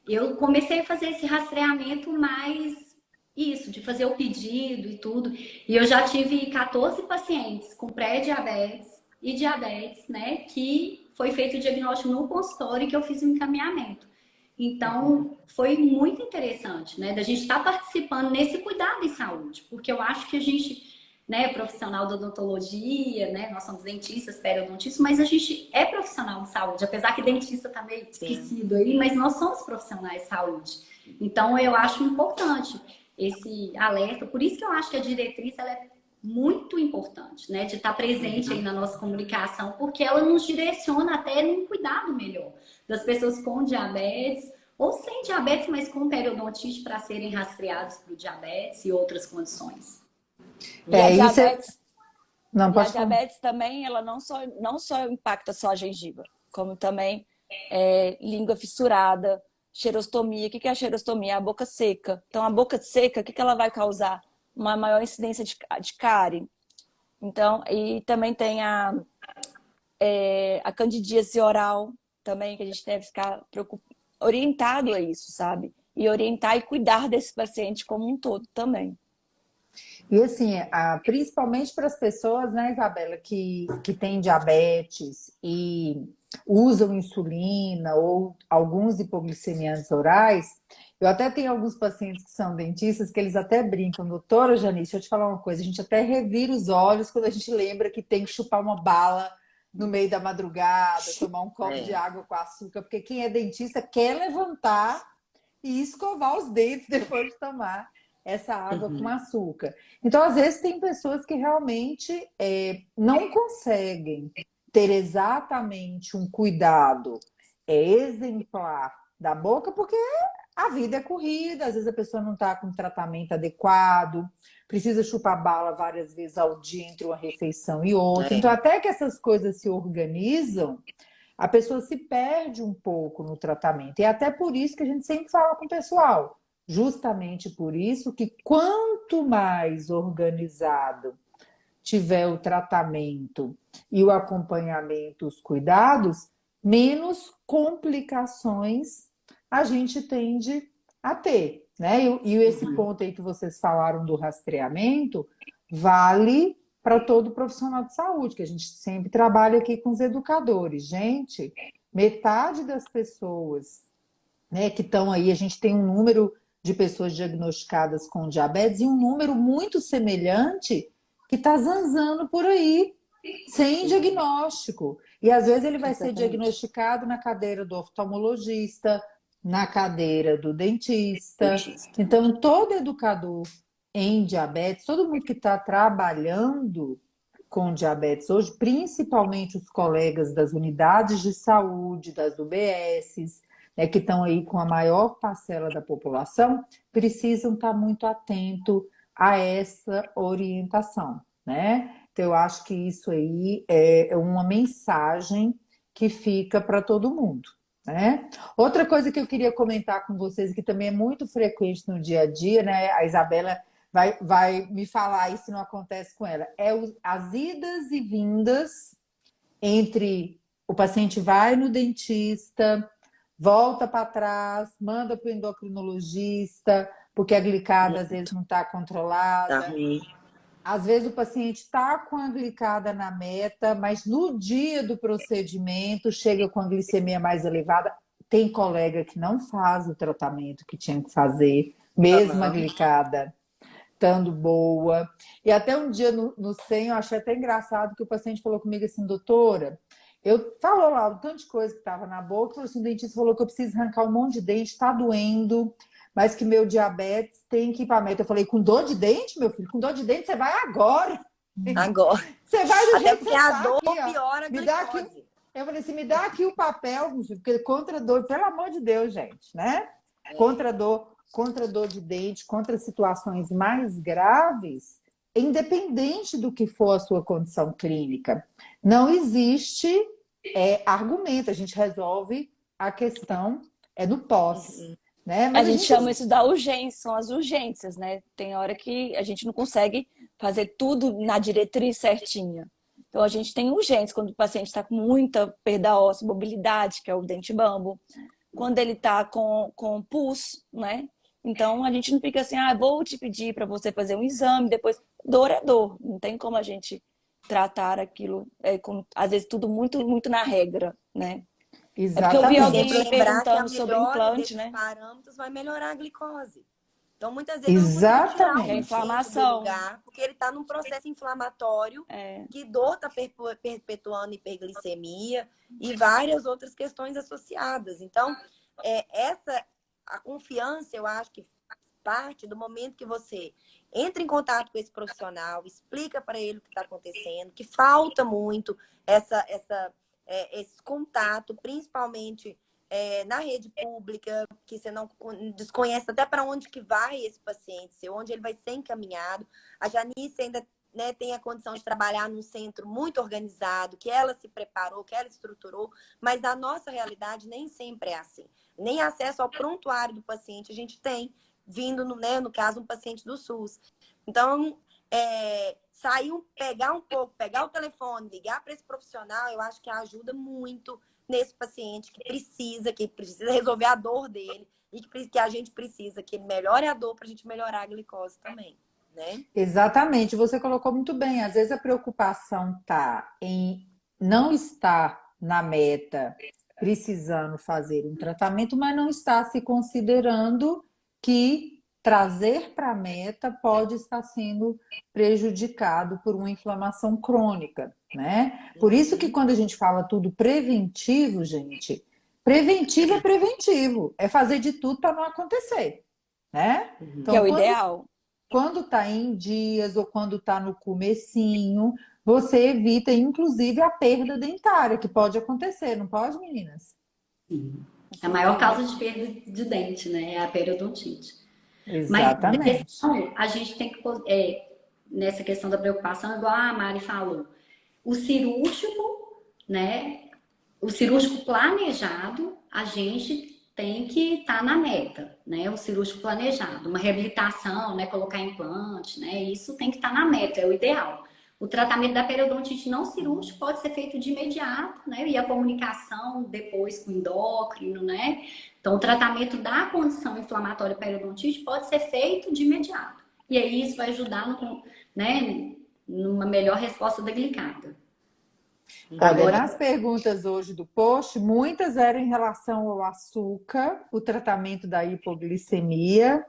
eu comecei a fazer esse rastreamento mais isso, de fazer o pedido e tudo. E eu já tive 14 pacientes com pré-diabetes e diabetes, né, que foi feito o diagnóstico no consultório e que eu fiz o encaminhamento. Então, foi muito interessante, né, da gente estar participando nesse cuidado em saúde, porque eu acho que a gente, né, profissional da odontologia, né, nós somos dentistas, periodontistas, mas a gente é profissional de saúde, apesar que dentista tá meio esquecido aí, mas nós somos profissionais de saúde. Então, eu acho importante esse alerta, por isso que eu acho que a diretriz, ela é muito importante, né, de estar presente aí na nossa comunicação, porque ela nos direciona até num cuidado melhor das pessoas com diabetes ou sem diabetes, mas com periodontite para serem rastreados para o diabetes e outras condições. E a isso diabetes, Não, e a pode falar. diabetes também, ela não só impacta só a gengiva, como também língua fissurada, xerostomia. O que é a xerostomia? É a boca seca. Então, a boca seca, o que ela vai causar? Uma maior incidência de cárie. Então, e também tem a candidíase oral também, que a gente deve ficar orientado a isso, sabe? E orientar e cuidar desse paciente como um todo também. E assim, principalmente para as pessoas, né, Isabela, que têm diabetes e usam insulina ou alguns hipoglicemiantes orais, eu até tenho alguns pacientes que são dentistas que eles até brincam, doutora Janice, deixa eu te falar uma coisa, a gente até revira os olhos quando a gente lembra que tem que chupar uma bala no meio da madrugada, tomar um copo de água com açúcar, porque quem é dentista quer levantar e escovar os dentes depois de tomar essa água com açúcar. Então, às vezes, tem pessoas que realmente não conseguem ter exatamente um cuidado exemplar da boca, porque a vida é corrida, às vezes a pessoa não está com tratamento adequado, precisa chupar bala várias vezes ao dia entre uma refeição e outra. Então, até que essas coisas se organizam, a pessoa se perde um pouco no tratamento. E é até por isso que a gente sempre fala com o pessoal, justamente por isso que quanto mais organizado tiver o tratamento e o acompanhamento, os cuidados, menos complicações a gente tende a ter, né? E esse ponto aí que vocês falaram do rastreamento vale para todo profissional de saúde, que a gente sempre trabalha aqui com os educadores. Gente, metade das pessoas, né, que estão aí, a gente tem um número de pessoas diagnosticadas com diabetes e um número muito semelhante que está zanzando por aí, sem diagnóstico. E às vezes ele vai ser diagnosticado na cadeira do oftalmologista, na cadeira do dentista. Então, todo educador em diabetes, todo mundo que está trabalhando com diabetes hoje, principalmente os colegas das unidades de saúde, das UBSs, que estão aí com a maior parcela da população, precisam estar muito atento a essa orientação, né? Então, eu acho que isso aí é uma mensagem que fica para todo mundo, né? Outra coisa que eu queria comentar com vocês, que também é muito frequente no dia a dia, né? A Isabela vai me falar aí se não acontece com ela, as idas e vindas entre o paciente vai no dentista, volta para trás, manda para o endocrinologista, porque a glicada às vezes não está Tá controlada. ruim. Às vezes o paciente está com a glicada na meta, mas no dia do procedimento chega com a glicemia mais elevada. Tem colega que não faz o tratamento que tinha que fazer, mesmo a Aham. glicada estando boa. E até um dia no 100, eu achei até engraçado que o paciente falou comigo assim, doutora, eu falou lá um tanto de coisa que estava na boca, falou assim, o dentista falou que eu preciso arrancar um monte de dente, está doendo, mas que meu diabetes tem que ir para a meta. Eu falei, com dor de dente, meu filho? Com dor de dente você vai agora. Agora. Você vai do Até jeito que porque você a está dor aqui, ó. piora a Me dá aqui. glicose. Eu falei assim, me dá aqui o papel, meu filho, porque contra dor, pelo amor de Deus, gente, né? Contra dor de dente, contra situações mais graves, independente do que for a sua condição clínica. Não existe argumento, a gente resolve a questão no pós. Né? A Mas gente chama isso da urgência, são as urgências, né? Tem hora que a gente não consegue fazer tudo na diretriz certinha. Então, a gente tem urgência quando o paciente está com muita perda óssea, mobilidade, que é o dente bambo. Quando ele está com pus, né? Então, a gente não fica assim, vou te pedir para você fazer um exame, depois... Dor é dor, não tem como a gente tratar aquilo, às vezes tudo muito, muito na regra, né? É porque eu vi E sempre Exatamente. alguém lembrar que a perguntando sobre melhora implante, desses né? parâmetros vai melhorar a glicose. Então, muitas vezes eu não consigo tirar o Que é Exatamente. paciente do inflamação. lugar, porque ele está num processo inflamatório, que dor está perpetuando hiperglicemia e várias outras questões associadas. Então, a confiança, eu acho que parte do momento que você entra em contato com esse profissional, explica para ele o que está acontecendo, que falta muito esse contato, principalmente na rede pública, que você não desconhece até para onde que vai esse paciente, onde ele vai ser encaminhado. A Janice ainda tem a condição de trabalhar num centro muito organizado, que ela se preparou, que ela estruturou, mas a nossa realidade nem sempre é assim. Nem acesso ao prontuário do paciente a gente tem, vindo, no caso, um paciente do SUS. Então, pegar o telefone, ligar para esse profissional, eu acho que ajuda muito nesse paciente que precisa resolver a dor dele e que a gente precisa que ele melhore a dor para a gente melhorar a glicose também, né? Exatamente, você colocou muito bem. Às vezes a preocupação está em não estar na meta, precisando fazer um tratamento, mas não está se considerando que trazer para a meta pode estar sendo prejudicado por uma inflamação crônica, né? Por isso que quando a gente fala tudo preventivo, gente, preventivo é preventivo, é fazer de tudo para não acontecer, né? Que é Então, o ideal. quando está em dias ou quando está no comecinho, você evita, inclusive, a perda dentária, que pode acontecer, não pode, meninas? Sim. A maior causa de perda de dente, né, é a periodontite. Mas a Exatamente. questão, a gente tem que, nessa questão da preocupação, igual a Mari falou, o cirúrgico, né, o cirúrgico planejado, a gente tem que estar na meta, né, o cirúrgico planejado, uma reabilitação, né, colocar implante, né, isso tem que estar na meta, é o ideal. O tratamento da periodontite não cirúrgico pode ser feito de imediato, né? E a comunicação depois com o endócrino, né? Então, o tratamento da condição inflamatória periodontite pode ser feito de imediato. E aí isso vai ajudar numa melhor resposta da glicada. Olha, nas perguntas hoje do post, muitas eram em relação ao açúcar, o tratamento da hipoglicemia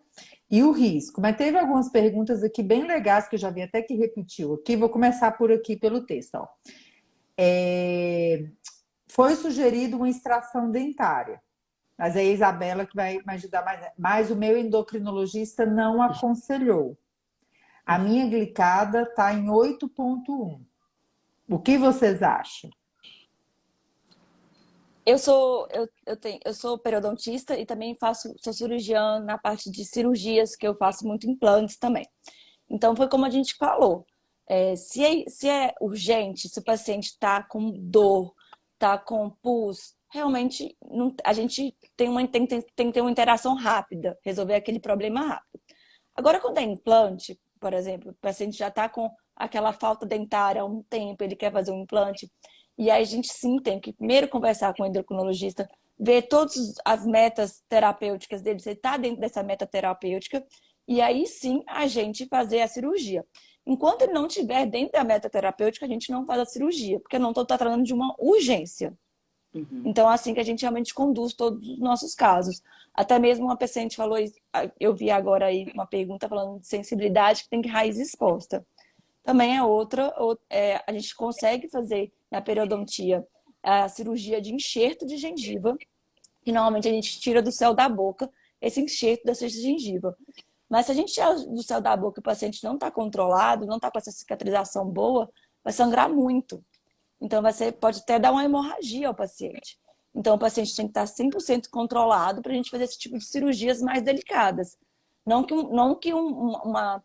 e o risco. Mas teve algumas perguntas aqui bem legais que eu já vi até que repetiu aqui. Vou começar por aqui pelo texto. Ó. Foi sugerido uma extração dentária, mas é a Isabela que vai me ajudar mais. Mas o meu endocrinologista não aconselhou. A minha glicada está em 8,1. O que vocês acham? Eu sou periodontista e também sou cirurgiã na parte de cirurgias, que eu faço muito implantes também. Então, foi como a gente falou. Se é urgente, se o paciente está com dor, está com pus, realmente a gente tem que ter uma interação rápida, resolver aquele problema rápido. Agora, quando é implante, por exemplo, o paciente já está com aquela falta dentária há um tempo, ele quer fazer um implante, e aí a gente sim tem que primeiro conversar com o endocrinologista ver todas as metas terapêuticas dele, se ele está dentro dessa meta terapêutica, e aí sim a gente fazer a cirurgia. Enquanto ele não estiver dentro da meta terapêutica, a gente não faz a cirurgia, porque eu não estou tratando de uma urgência. Então, é assim que a gente realmente conduz todos os nossos casos. Até mesmo uma paciente falou, eu vi agora aí uma pergunta falando de sensibilidade que tem raiz exposta. Também é outra, a gente consegue fazer na periodontia a cirurgia de enxerto de gengiva, que normalmente a gente tira do céu da boca esse enxerto dessa gengiva. Mas se a gente tirar do céu da boca e o paciente não está controlado, não está com essa cicatrização boa, vai sangrar muito. Então, pode até dar uma hemorragia ao paciente. Então, o paciente tem que estar 100% controlado para a gente fazer esse tipo de cirurgias mais delicadas. Não que uma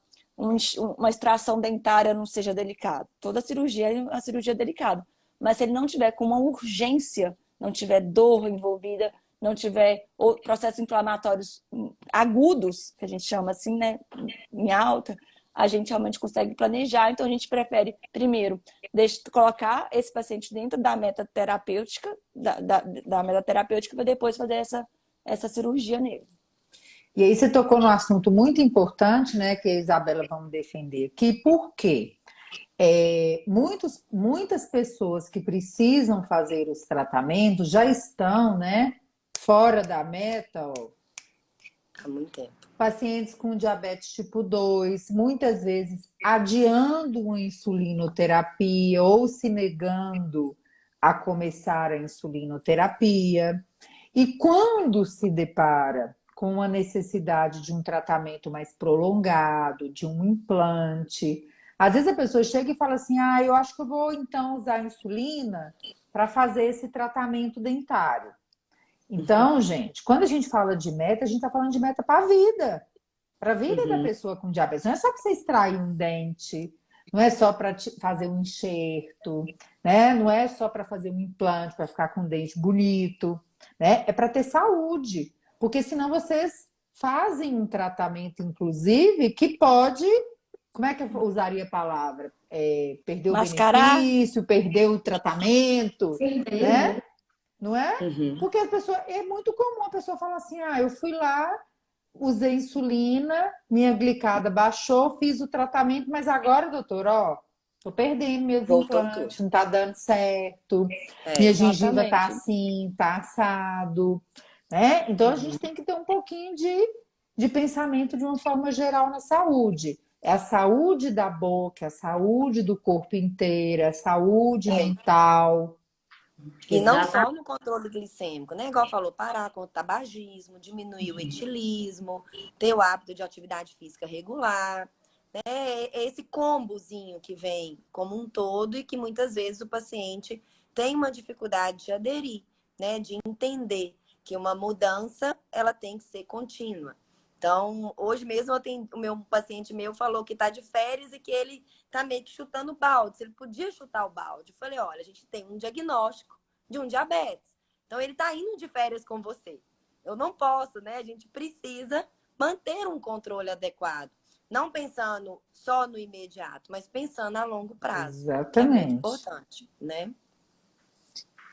extração dentária não seja delicada. Toda cirurgia é uma cirurgia delicada. Mas se ele não tiver com uma urgência, não tiver dor envolvida, não tiver processos inflamatórios agudos, que a gente chama assim, né, em alta, a gente realmente consegue planejar. Então, a gente prefere, primeiro, colocar esse paciente dentro da meta terapêutica, da meta terapêutica, para depois fazer essa cirurgia nele. E aí você tocou num assunto muito importante, né, que a Isabela vamos defender aqui. Por quê? Muitas pessoas que precisam fazer os tratamentos já estão, né, fora da meta, ó. Há muito tempo. Pacientes com diabetes tipo 2, muitas vezes adiando uma insulinoterapia ou se negando a começar a insulinoterapia. E quando se depara com a necessidade de um tratamento mais prolongado, de um implante, às vezes a pessoa chega e fala assim: ah, eu acho que eu vou então usar insulina para fazer esse tratamento dentário. Então, gente, quando a gente fala de meta, a gente está falando de meta para a vida da pessoa com diabetes. Não é só para você extrair um dente, não é só para fazer um enxerto, né? Não é só para fazer um implante, para ficar com um dente bonito, né? É para ter saúde, porque senão vocês fazem um tratamento, inclusive, que pode, como é que eu usaria a palavra? Perder o Mascarar. benefício, perder o tratamento, né? Não é? Uhum. Porque a pessoa, é muito comum a pessoa falar assim: ah, eu fui lá, usei insulina, minha glicada baixou, fiz o tratamento, mas agora, doutor, ó, tô perdendo meus Voltou implantes, tudo. não tá dando certo, É. minha gengiva tá Exatamente. assim, tá assado, né? Então a gente tem que ter um pouquinho de pensamento de uma forma geral na saúde. É a saúde da boca, a saúde do corpo inteiro, a saúde mental. E não só Exatamente. no controle glicêmico, né? Igual falou, parar com o tabagismo, diminuir o etilismo, ter o hábito de atividade física regular, né? É esse combozinho que vem como um todo e que muitas vezes o paciente tem uma dificuldade de aderir, né? De entender que uma mudança ela tem que ser contínua. Então, hoje mesmo o meu paciente meu falou que está de férias e que ele está meio que chutando o balde. Se ele podia chutar o balde, eu falei: olha, a gente tem um diagnóstico de um diabetes. Então, ele está indo de férias com você. Eu não posso, né? A gente precisa manter um controle adequado. Não pensando só no imediato, mas pensando a longo prazo. Que é muito Exatamente. importante, né?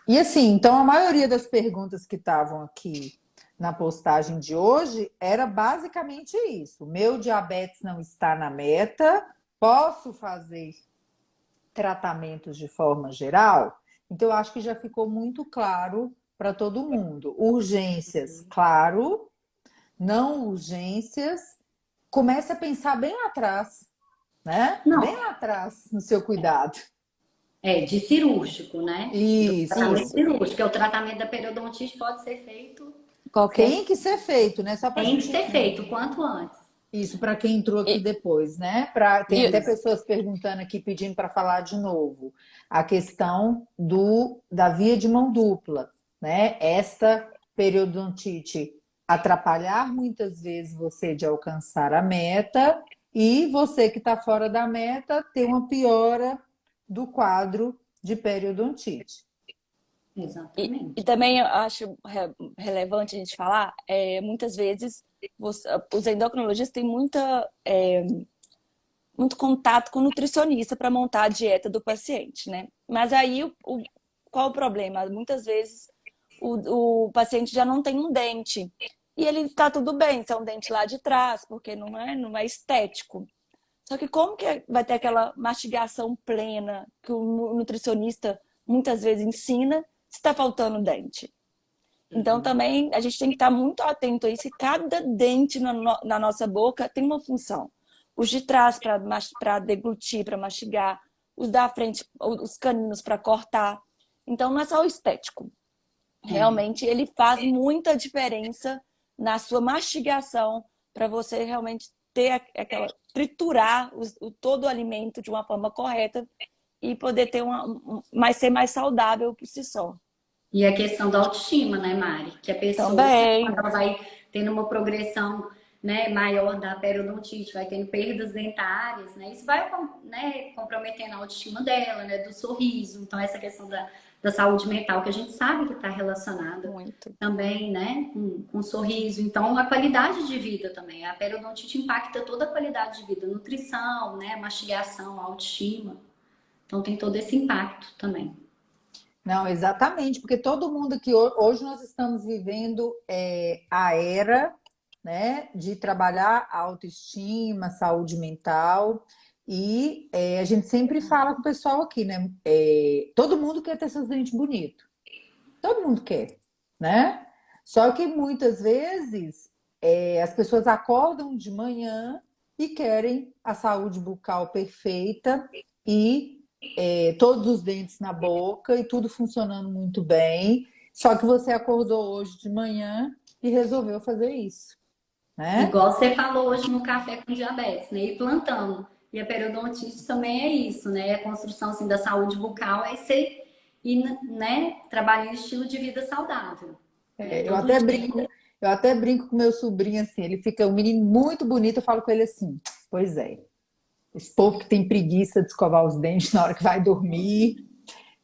E assim, então a maioria das perguntas que estavam aqui na postagem de hoje era basicamente isso. Meu diabetes não está na meta, posso fazer tratamentos de forma geral? Então, eu acho que já ficou muito claro para todo mundo. Urgências, claro. Não urgências. Comece a pensar bem lá atrás, né? Bem Não, lá atrás no seu cuidado. de cirúrgico, né? Do tratamento Isso. cirúrgico, porque o tratamento da periodontite pode ser feito, Qualquer. Tem que ser feito, né? Só para a tem que gente. ser feito o quanto antes. Isso, para quem entrou aqui E, depois, né? Tem até e, pessoas perguntando aqui, pedindo para falar de novo. A questão da via de mão dupla, né? Esta periodontite atrapalhar muitas vezes você de alcançar a meta e você que está fora da meta ter uma piora do quadro de periodontite. Exatamente. também eu acho relevante a gente falar, muitas vezes os endocrinologistas têm muito contato com o nutricionista para montar a dieta do paciente, né? Mas aí, qual o problema? Muitas vezes o paciente já não tem um dente. E ele tá tudo bem, se é um dente lá de trás, porque não é estético. Só que como que vai ter aquela mastigação plena que o nutricionista muitas vezes ensina se está faltando dente? Então também a gente tem que estar muito atento a isso, que cada dente na nossa boca tem uma função. Os de trás para deglutir, para mastigar, os da frente, os caninos para cortar. Então não é só o estético. Realmente ele faz muita diferença na sua mastigação para você realmente ter aquela triturar todo o alimento de uma forma correta e poder ter ser mais saudável por si só. E a questão da autoestima, né, Mari? Que a pessoa Também. ela vai tendo uma progressão, né, maior da periodontite, vai tendo perdas dentárias, né? Isso vai, né, comprometendo a autoestima dela, né, do sorriso. Então, essa questão da saúde mental, que a gente sabe que está relacionada Muito. também, né, com o sorriso. Então, a qualidade de vida também. A periodontite impacta toda a qualidade de vida, nutrição, né, mastigação, autoestima. Então, tem todo esse impacto também. Não, exatamente, porque todo mundo que hoje nós estamos vivendo a era, né, de trabalhar a autoestima, saúde mental, e a gente sempre fala com o pessoal aqui, né? Todo mundo quer ter seus dentes bonitos, todo mundo quer, né? Só que muitas vezes as pessoas acordam de manhã e querem a saúde bucal perfeita e todos os dentes na boca e tudo funcionando muito bem. Só que você acordou hoje de manhã e resolveu fazer isso, né? Igual você falou hoje no Café com Diabetes, né? E plantando. E a periodontite também é isso, né? A construção assim, da saúde bucal é você ir, né, trabalhando estilo de vida saudável. Né? Eu Todo até dia. brinco com meu sobrinho assim, ele fica um menino muito bonito, eu falo com ele assim, pois é, esse povo que tem preguiça de escovar os dentes na hora que vai dormir,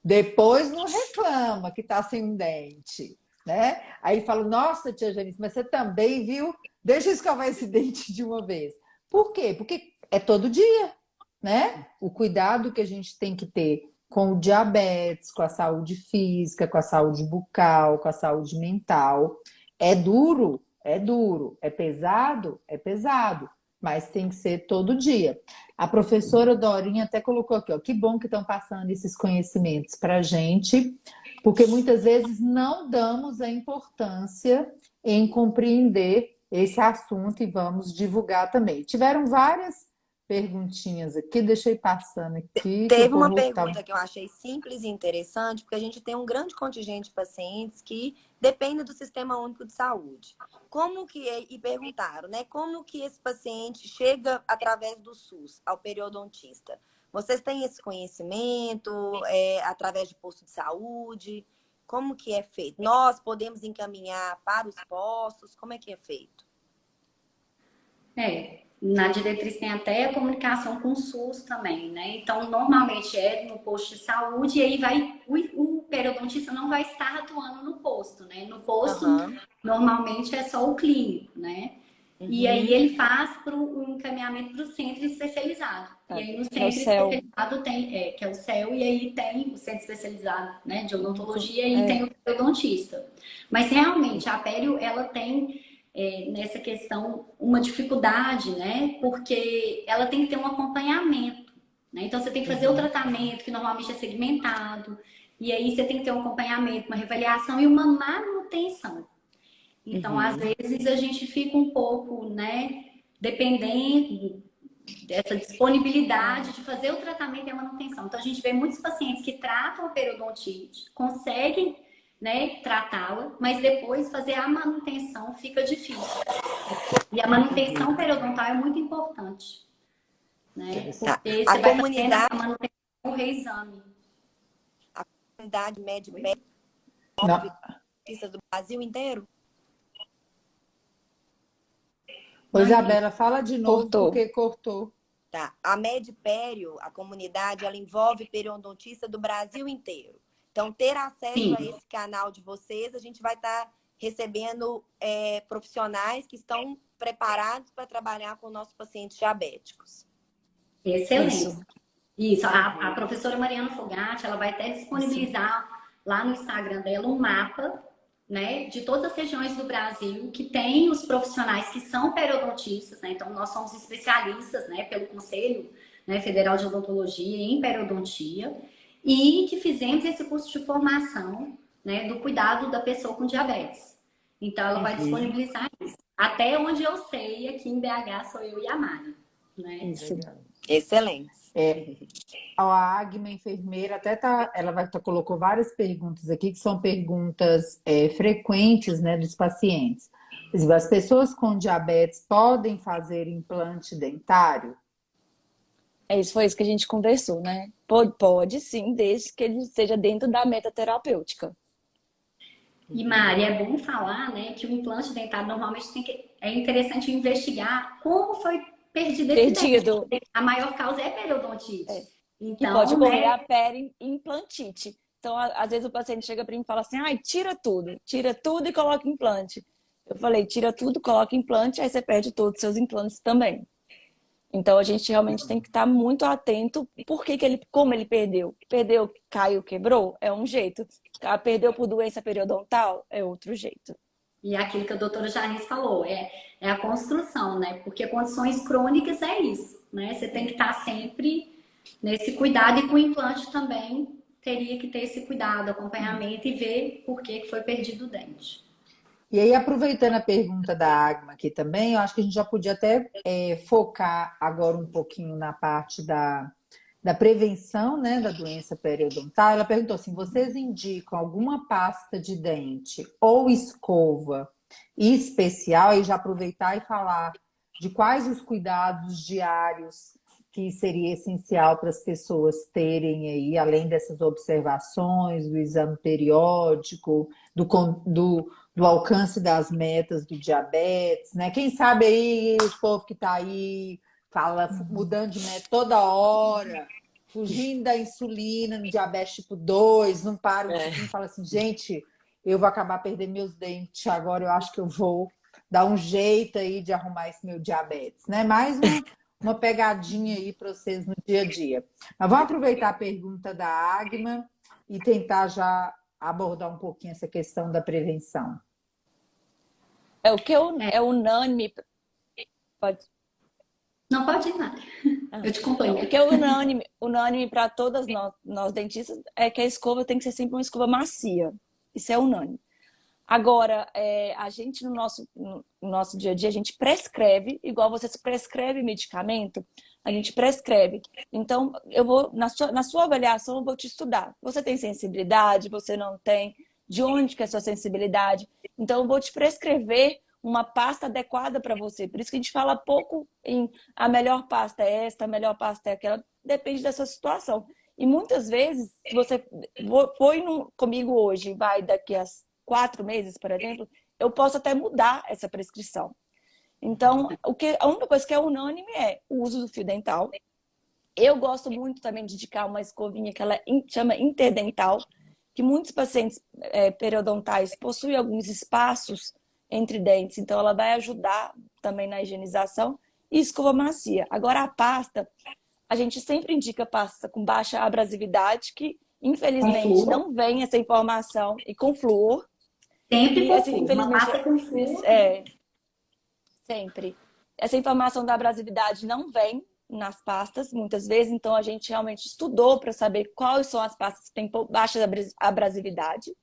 depois não reclama que tá sem um dente, né? Aí fala, nossa, tia Janice, mas você também, viu? Deixa eu escovar esse dente de uma vez. Por quê? Porque é todo dia, né? O cuidado que a gente tem que ter com o diabetes, com a saúde física, com a saúde bucal, com a saúde mental. É duro, é duro. É pesado, mas tem que ser todo dia. A professora Dorinha até colocou aqui, ó, que bom que estão passando esses conhecimentos para a gente, porque muitas vezes não damos a importância em compreender esse assunto e vamos divulgar também. Tiveram várias perguntinhas aqui, deixei passando aqui, que o Teve uma povo tá... pergunta que eu achei simples e interessante, porque a gente tem um grande contingente de pacientes que dependem do Sistema Único de Saúde. E perguntaram, né? Como que esse paciente chega através do SUS ao periodontista? Vocês têm esse conhecimento através de posto de saúde? Como que é feito? Nós podemos encaminhar para os postos? Como é que é feito? Na diretriz tem até a comunicação com o SUS também, né? Então, normalmente é no posto de saúde e aí o periodontista não vai estar atuando no posto, né? No posto, normalmente é só o clínico, né? E aí ele faz o encaminhamento para o centro especializado. E aí no centro especializado tem, que é o CEL, e aí tem o centro especializado, né, de odontologia e tem o periodontista. Mas realmente a pério, ela tem nessa questão uma dificuldade, né? Porque ela tem que ter um acompanhamento, né? Então você tem que fazer o tratamento, que normalmente é segmentado, e aí você tem que ter um acompanhamento, uma reavaliação e uma manutenção. Então, às vezes, a gente fica um pouco, né, dependendo dessa disponibilidade de fazer o tratamento e a manutenção. Então, a gente vê muitos pacientes que tratam a periodontite, conseguem, né, tratá-la, mas depois fazer a manutenção fica difícil. E a manutenção periodontal é muito importante, né? Porque você vai fazer a manutenção o reexame. A comunidade médica do Brasil inteiro? Ô, Isabela, fala de novo, porque cortou. Tá. A Medpério, a comunidade, ela envolve periodontista do Brasil inteiro. Então, ter acesso a esse canal de vocês, a gente vai estar recebendo profissionais que estão preparados para trabalhar com nossos pacientes diabéticos. Excelente. Isso. A professora Mariana Fogatti, ela vai até disponibilizar lá no Instagram dela um mapa né, de todas as regiões do Brasil, que tem os profissionais que são periodontistas, né? Então, nós somos especialistas, né, pelo Conselho, né, Federal de Odontologia em periodontia, e que fizemos esse curso de formação, né, do cuidado da pessoa com diabetes. Então, ela vai disponibilizar isso. Até onde eu sei, aqui em BH, sou eu e a Mari, né? Isso. Excelente. A Agma, enfermeira, colocou várias perguntas aqui, que são perguntas frequentes, né, dos pacientes. Por exemplo, as pessoas com diabetes podem fazer implante dentário? Foi isso que a gente conversou, né? Pode sim, desde que ele esteja dentro da meta terapêutica. E Mari, é bom falar, né, que o implante dentário normalmente é interessante investigar como foi perdido esse dente. A maior causa é periodontite. Então, e pode ocorrer a periimplantite. Então, às vezes o paciente chega para mim e fala assim, tira tudo e coloca implante. Eu falei, tira tudo, coloca implante, aí você perde todos os seus implantes também. Então, a gente realmente tem que estar muito atento como ele perdeu. Perdeu, caiu, quebrou, é um jeito. Perdeu por doença periodontal, é outro jeito. E aquilo que a doutora Janice falou, é a construção, né? Porque condições crônicas é isso, né? Você tem que estar sempre nesse cuidado, e com o implante também teria que ter esse cuidado, acompanhamento e ver por que foi perdido o dente. E aí, aproveitando a pergunta da Agma aqui também, eu acho que a gente já podia até focar agora um pouquinho na parte da prevenção, né, da doença periodontal. Ela perguntou assim, vocês indicam alguma pasta de dente ou escova especial? E já aproveitar e falar de quais os cuidados diários que seria essencial para as pessoas terem aí, além dessas observações, do exame periódico, do alcance das metas do diabetes, né? Quem sabe aí o povo que está aí fala mudando de meta toda hora, fugindo da insulina no diabetes tipo 2, não para um pouquinho e fala assim, gente, eu vou acabar perdendo meus dentes, agora eu acho que eu vou dar um jeito aí de arrumar esse meu diabetes, né? Mais uma pegadinha aí para vocês no dia a dia. Mas vamos aproveitar a pergunta da Agma e tentar já abordar um pouquinho essa questão da prevenção. O que é unânime. Pode. Não pode ir nada. Eu te acompanho. O que é unânime para todas nós dentistas é que a escova tem que ser sempre uma escova macia. Isso é unânime. Agora, a gente no nosso dia a dia, a gente prescreve, igual você prescreve medicamento, a gente prescreve. Então, na sua avaliação, eu vou te estudar. Você tem sensibilidade? Você não tem? De onde que é a sua sensibilidade? Então, eu vou te prescrever uma pasta adequada para você. Por isso que a gente fala pouco em a melhor pasta é esta, a melhor pasta é aquela. Depende da sua situação. E muitas vezes, se você foi comigo hoje, vai daqui a 4 meses, por exemplo, eu posso até mudar essa prescrição. Então, a única coisa que é unânime é o uso do fio dental. Eu gosto muito também de indicar uma escovinha que ela chama interdental, que muitos pacientes periodontais possuem alguns espaços entre dentes, então ela vai ajudar também na higienização, e escova macia. Agora, a pasta, a gente sempre indica pasta com baixa abrasividade, que infelizmente não vem essa informação, e com flúor. Sempre com flúor, uma pasta com flúor. Sempre. Essa informação da abrasividade não vem nas pastas, muitas vezes, então a gente realmente estudou para saber quais são as pastas que têm baixa abrasividade.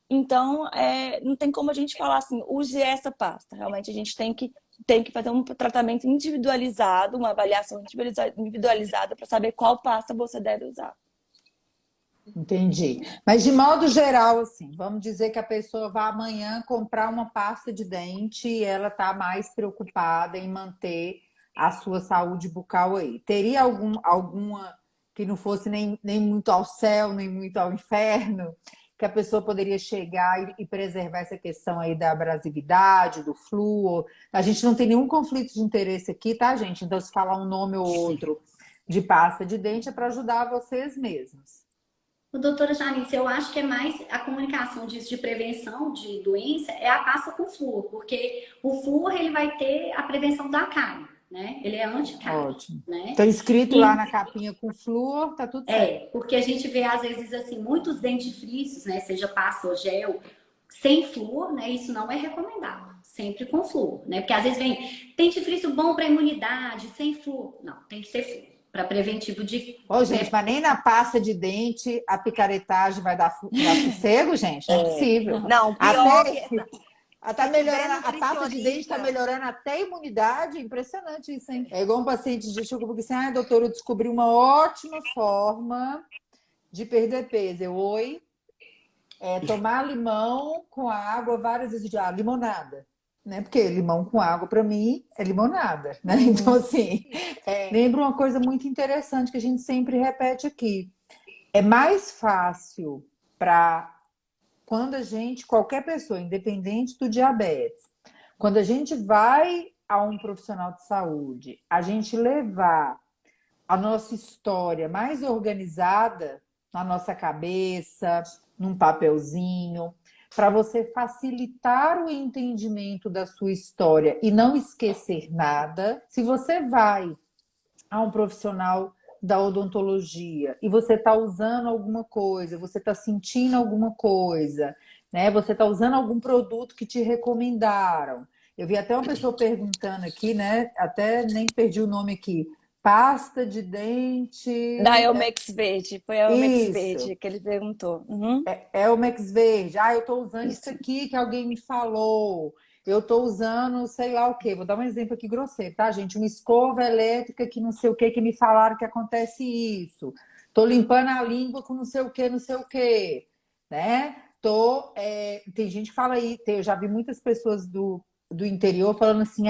Então, não tem como a gente falar assim, use essa pasta. Realmente a gente tem que fazer um tratamento individualizado, uma avaliação individualizada para saber qual pasta você deve usar. Entendi. Mas de modo geral, assim, vamos dizer que a pessoa vai amanhã comprar uma pasta de dente e ela está mais preocupada em manter a sua saúde bucal aí. Teria alguma que não fosse nem muito ao céu, nem muito ao inferno, que a pessoa poderia chegar e preservar essa questão aí da abrasividade, do flúor? A gente não tem nenhum conflito de interesse aqui, tá, gente? Então, se falar um nome ou outro de pasta de dente, é para ajudar vocês mesmos. Doutora Janice, eu acho que é mais a comunicação disso de prevenção de doença é a pasta com flúor, porque o flúor ele vai ter a prevenção da cárie, né? Ele é anti-cárie. Ótimo. Né? Então, escrito lá na capinha com flúor, tá tudo certo. Porque a gente vê, às vezes, assim, muitos dentifrícios, né? Seja pasta ou gel, sem flúor, né? Isso não é recomendado. Sempre com flúor, né? Porque às vezes vem dentifrício bom para imunidade, sem flúor. Não, tem que ter flúor para preventivo de, Ô, né? gente, mas nem na pasta de dente a picaretagem vai dar sossego, gente? Não é possível. Não, pior que Até essa. tá Se tiver melhorando, a pasta de dente está nutricionista, melhorando até a imunidade. Impressionante isso, hein? É igual um paciente de Chuca, porque assim, doutor, eu descobri uma ótima forma de perder peso. Oi, tomar limão com água várias vezes de limonada. Né? Porque limão com água, para mim, é limonada. Né? Então, assim, lembra uma coisa muito interessante que a gente sempre repete aqui. É mais fácil para qualquer pessoa, independente do diabetes, quando a gente vai a um profissional de saúde, a gente levar a nossa história mais organizada na nossa cabeça, num papelzinho, para você facilitar o entendimento da sua história e não esquecer nada. Se você vai a um profissional da odontologia e você está usando alguma coisa, você está sentindo alguma coisa, né? Você está usando algum produto que te recomendaram. Eu vi até uma pessoa perguntando aqui, né? Até nem perdi o nome aqui. Pasta de dente. Da Elmex Verde, foi a Elmex Isso. Verde que ele perguntou. Uhum. É o Max Verde. Eu estou usando isso aqui que alguém me falou. Eu estou usando sei lá o quê. Vou dar um exemplo aqui grosseiro, tá, gente? Uma escova elétrica que não sei o quê, que me falaram que acontece isso. Estou limpando a língua com não sei o quê, não sei o quê. Né? Tem gente que fala aí, eu já vi muitas pessoas do interior falando assim,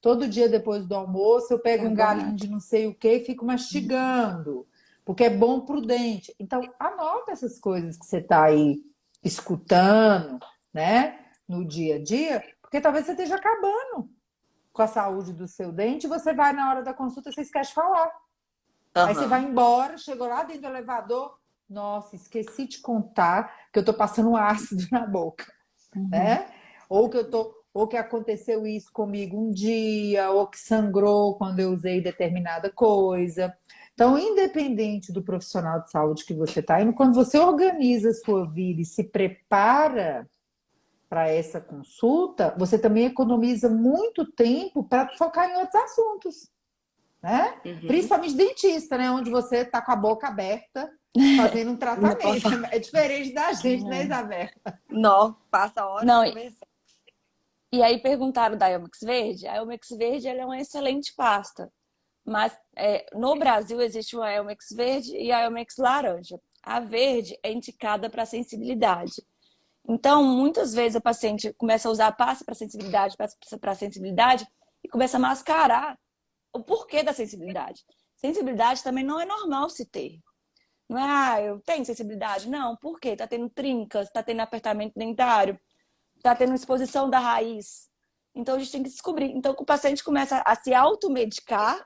todo dia depois do almoço eu pego um galinho de não sei o quê e fico mastigando porque é bom para o dente. Então, anota essas coisas que você está aí escutando, né, no dia a dia, porque talvez você esteja acabando com a saúde do seu dente e você vai na hora da consulta e você esquece de falar. Aí você vai embora, chegou lá dentro do elevador, nossa, esqueci de contar que eu estou passando um ácido na boca, né? Ou que aconteceu isso comigo um dia, ou que sangrou quando eu usei determinada coisa. Então, independente do profissional de saúde que você está indo, quando você organiza a sua vida e se prepara para essa consulta, você também economiza muito tempo para focar em outros assuntos, né? Principalmente dentista, né? Onde você está com a boca aberta fazendo um tratamento. É diferente da gente, né, Isabela? Não, passa horas conversando. E aí perguntaram da Elmex Verde. A Elmex Verde ela é uma excelente pasta. Mas no Brasil existe uma Elmex Verde e a Elmex Laranja. A verde é indicada para sensibilidade. Então, muitas vezes o paciente começa a usar a pasta para sensibilidade e começa a mascarar o porquê da sensibilidade. Sensibilidade também não é normal se ter. Não é, eu tenho sensibilidade. Não, por quê? Está tendo trincas, está tendo apertamento dentário, está tendo exposição da raiz. Então, a gente tem que descobrir. Então, o paciente começa a se automedicar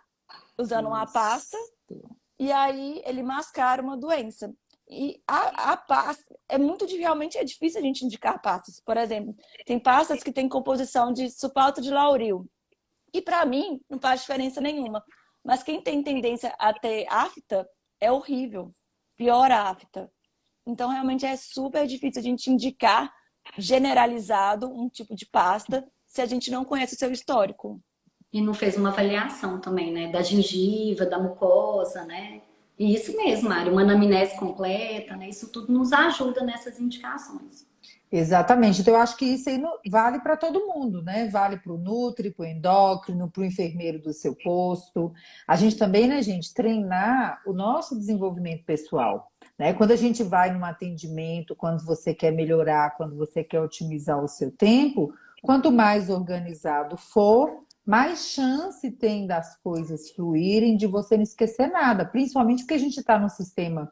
usando uma pasta, e aí ele mascara uma doença. E a pasta, realmente é difícil a gente indicar pastas. Por exemplo, tem pastas que têm composição de sulfato de lauril. E para mim, não faz diferença nenhuma. Mas quem tem tendência a ter afta, é horrível. Pior a afta. Então, realmente é super difícil a gente indicar generalizado um tipo de pasta se a gente não conhece o seu histórico. E não fez uma avaliação também, né? Da gengiva, da mucosa, né? E isso mesmo, Mari, uma anamnese completa, né? Isso tudo nos ajuda nessas indicações. Exatamente. Então, eu acho que isso aí vale para todo mundo, né? Vale para o nutri, para o endócrino, para o enfermeiro do seu posto. A gente também, né, gente, treinar o nosso desenvolvimento pessoal, né? Quando a gente vai num atendimento, quando você quer melhorar, quando você quer otimizar o seu tempo, quanto mais organizado for, mais chance tem das coisas fluírem, de você não esquecer nada. Principalmente porque a gente está no sistema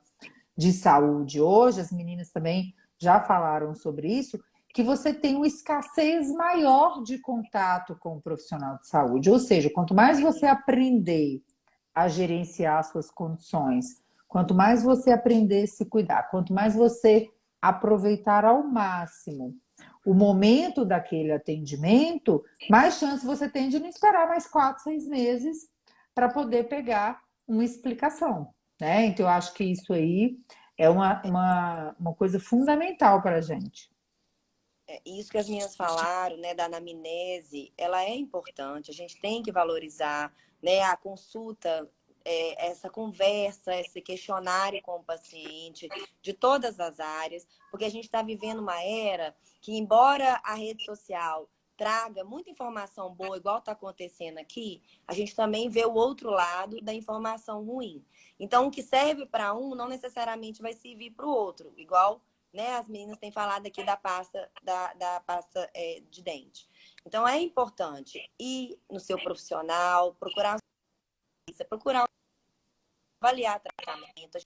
de saúde hoje, as meninas também já falaram sobre isso, que você tem uma escassez maior de contato com o profissional de saúde. Ou seja, quanto mais você aprender a gerenciar suas condições, quanto mais você aprender a se cuidar, quanto mais você aproveitar ao máximo o momento daquele atendimento, mais chance você tem de não esperar mais 4, 6 meses para poder pegar uma explicação, né? Então, eu acho que isso aí é uma coisa fundamental para a gente. isso que as meninas falaram, né, da anamnese, ela é importante, a gente tem que valorizar, né, a consulta, essa conversa, esse questionário com o paciente, de todas as áreas, porque a gente está vivendo uma era que, embora a rede social traga muita informação boa, igual está acontecendo aqui, a gente também vê o outro lado da informação ruim. Então, o que serve para um não necessariamente vai servir para o outro, igual, né, as meninas têm falado aqui da pasta, da pasta de dente. Então, é importante ir no seu profissional, procurar avaliar tratamento,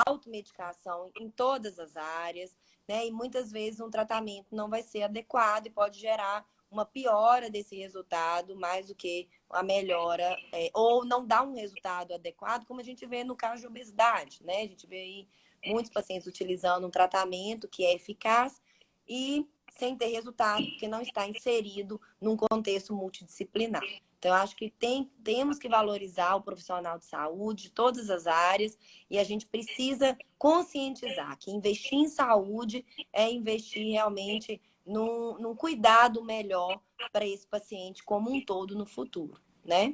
automedicação em todas as áreas, né? E muitas vezes um tratamento não vai ser adequado e pode gerar uma piora desse resultado mais do que a melhora, ou não dar um resultado adequado, como a gente vê no caso de obesidade, né? A gente vê aí muitos pacientes utilizando um tratamento que é eficaz e sem ter resultado, porque não está inserido num contexto multidisciplinar. Então, eu acho que temos que valorizar o profissional de saúde de todas as áreas e a gente precisa conscientizar que investir em saúde é investir realmente num cuidado melhor para esse paciente como um todo no futuro, né?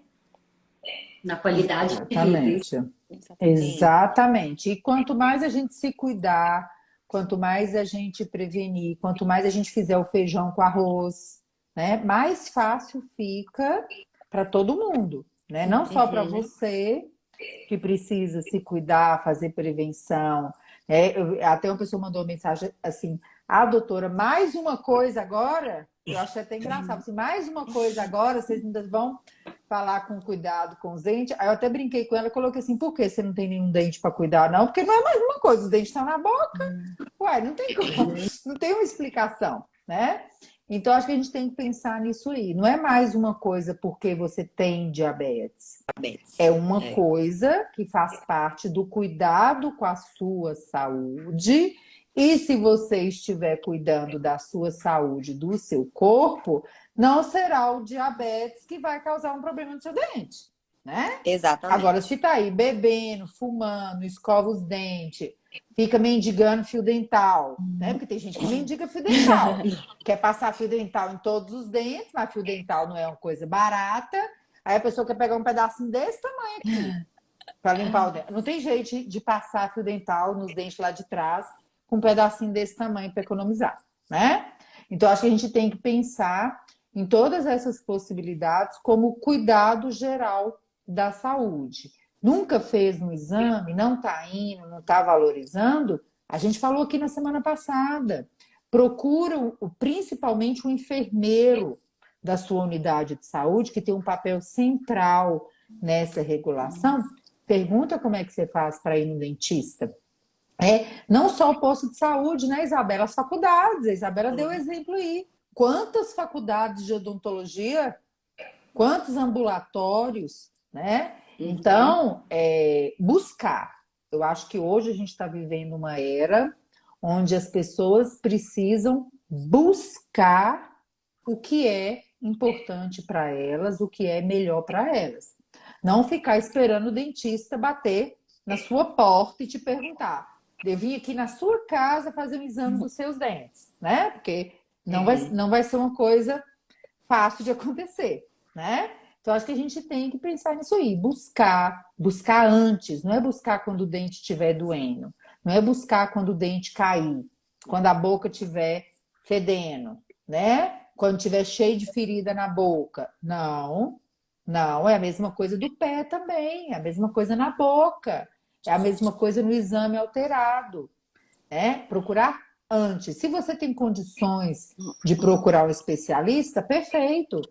Na qualidade de vida. Exatamente. Exatamente. E quanto mais a gente se cuidar, quanto mais a gente prevenir, quanto mais a gente fizer o feijão com arroz, né, mais fácil fica para todo mundo, né? Não só para você que precisa se cuidar, fazer prevenção. Até uma pessoa mandou uma mensagem assim: ah, doutora, mais uma coisa agora? Eu achei até engraçado. Assim, mais uma coisa agora, vocês ainda vão falar com cuidado com os dentes. Aí eu até brinquei com ela e coloquei assim: por que você não tem nenhum dente para cuidar? Não, porque não é mais uma coisa, os dentes estão na boca. Uai, não tem como, não tem uma explicação, né? Então, acho que a gente tem que pensar nisso aí. Não é mais uma coisa porque você tem diabetes. É uma coisa que faz parte do cuidado com a sua saúde. E se você estiver cuidando da sua saúde, do seu corpo, não será o diabetes que vai causar um problema no seu dente, né? Exatamente. Agora, se tá aí bebendo, fumando, escova os dentes, fica mendigando fio dental, né? Porque tem gente que mendiga fio dental. Quer passar fio dental em todos os dentes, mas fio dental não é uma coisa barata. Aí a pessoa quer pegar um pedacinho desse tamanho aqui para limpar o dente. Não tem jeito de passar fio dental nos dentes lá de trás com um pedacinho desse tamanho para economizar, né? Então, acho que a gente tem que pensar em todas essas possibilidades como cuidado geral da saúde. Nunca fez um exame, não está indo, não está valorizando? A gente falou aqui na semana passada. Procura principalmente o enfermeiro da sua unidade de saúde, que tem um papel central nessa regulação. Pergunta como é que você faz para ir no dentista. Não só o posto de saúde, né, Isabela? As faculdades. A Isabela deu exemplo aí. Quantas faculdades de odontologia, quantos ambulatórios, né? Então, buscar. Eu acho que hoje a gente está vivendo uma era onde as pessoas precisam buscar o que é importante para elas, o que é melhor para elas. Não ficar esperando o dentista bater na sua porta e te perguntar: eu vim aqui na sua casa fazer um exame dos seus dentes, né? Porque não vai ser uma coisa fácil de acontecer, né? Então, acho que a gente tem que pensar nisso aí, buscar antes, não é buscar quando o dente estiver doendo, não é buscar quando o dente cair, quando a boca estiver fedendo, né? Quando estiver cheio de ferida na boca. Não, é a mesma coisa do pé também, é a mesma coisa na boca, é a mesma coisa no exame alterado, né? Procurar antes. Se você tem condições de procurar um especialista, perfeito.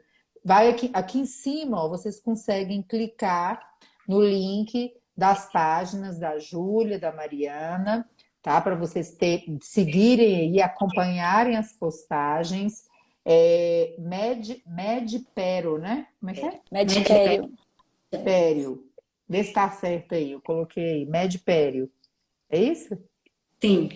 Vai aqui em cima, ó, vocês conseguem clicar no link das páginas da Júlia, da Mariana, tá? Para vocês seguirem e acompanharem as postagens. Medpero, né? Como é que é? Medipério. Medpério. Vê se tá certo aí. Eu coloquei Medpério. É isso? Sim.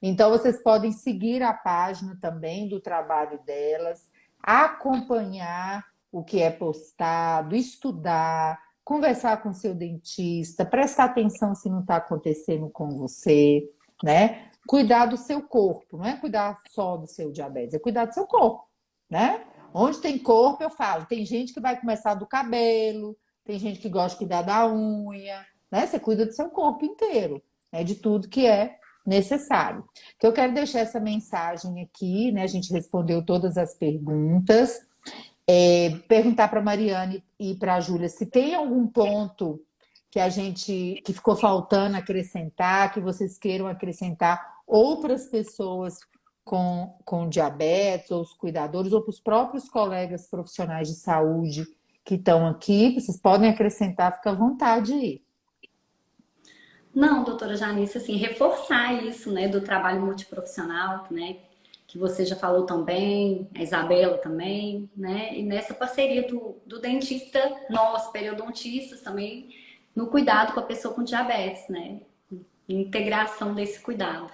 Então, vocês podem seguir a página também do trabalho delas, acompanhar o que é postado, estudar, conversar com seu dentista, prestar atenção se não está acontecendo com você, né? cuidar do seu corpo, não é cuidar só do seu diabetes, é cuidar do seu corpo, né? Onde tem corpo, eu falo, tem gente que vai começar do cabelo, tem gente que gosta de cuidar da unha, né? Você cuida do seu corpo inteiro, né? De tudo que é necessário. Então, eu quero deixar essa mensagem aqui, né? A gente respondeu todas as perguntas. Perguntar para a Mariane e para a Júlia se tem algum ponto que ficou faltando acrescentar, que vocês queiram acrescentar, ou para as pessoas com diabetes, ou os cuidadores, ou para os próprios colegas profissionais de saúde que estão aqui. Vocês podem acrescentar, fica à vontade aí. Não, doutora Janice, assim, reforçar isso, né, do trabalho multiprofissional, né, que você já falou também, a Isabela também, né, e nessa parceria do dentista, nós, periodontistas também, no cuidado com a pessoa com diabetes, né, integração desse cuidado.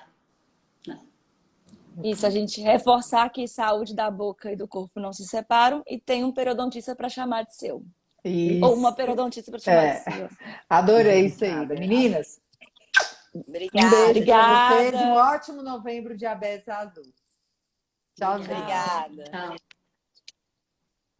Isso, a gente reforçar que saúde da boca e do corpo não se separam e tem um periodontista para chamar de seu. Isso. Ou uma periodontista para chamar de sua. Adorei isso aí. Meninas, Obrigada. um beijo Obrigada. para vocês. Um ótimo novembro diabetes azul. Tchauzinho. Obrigada. Tchau.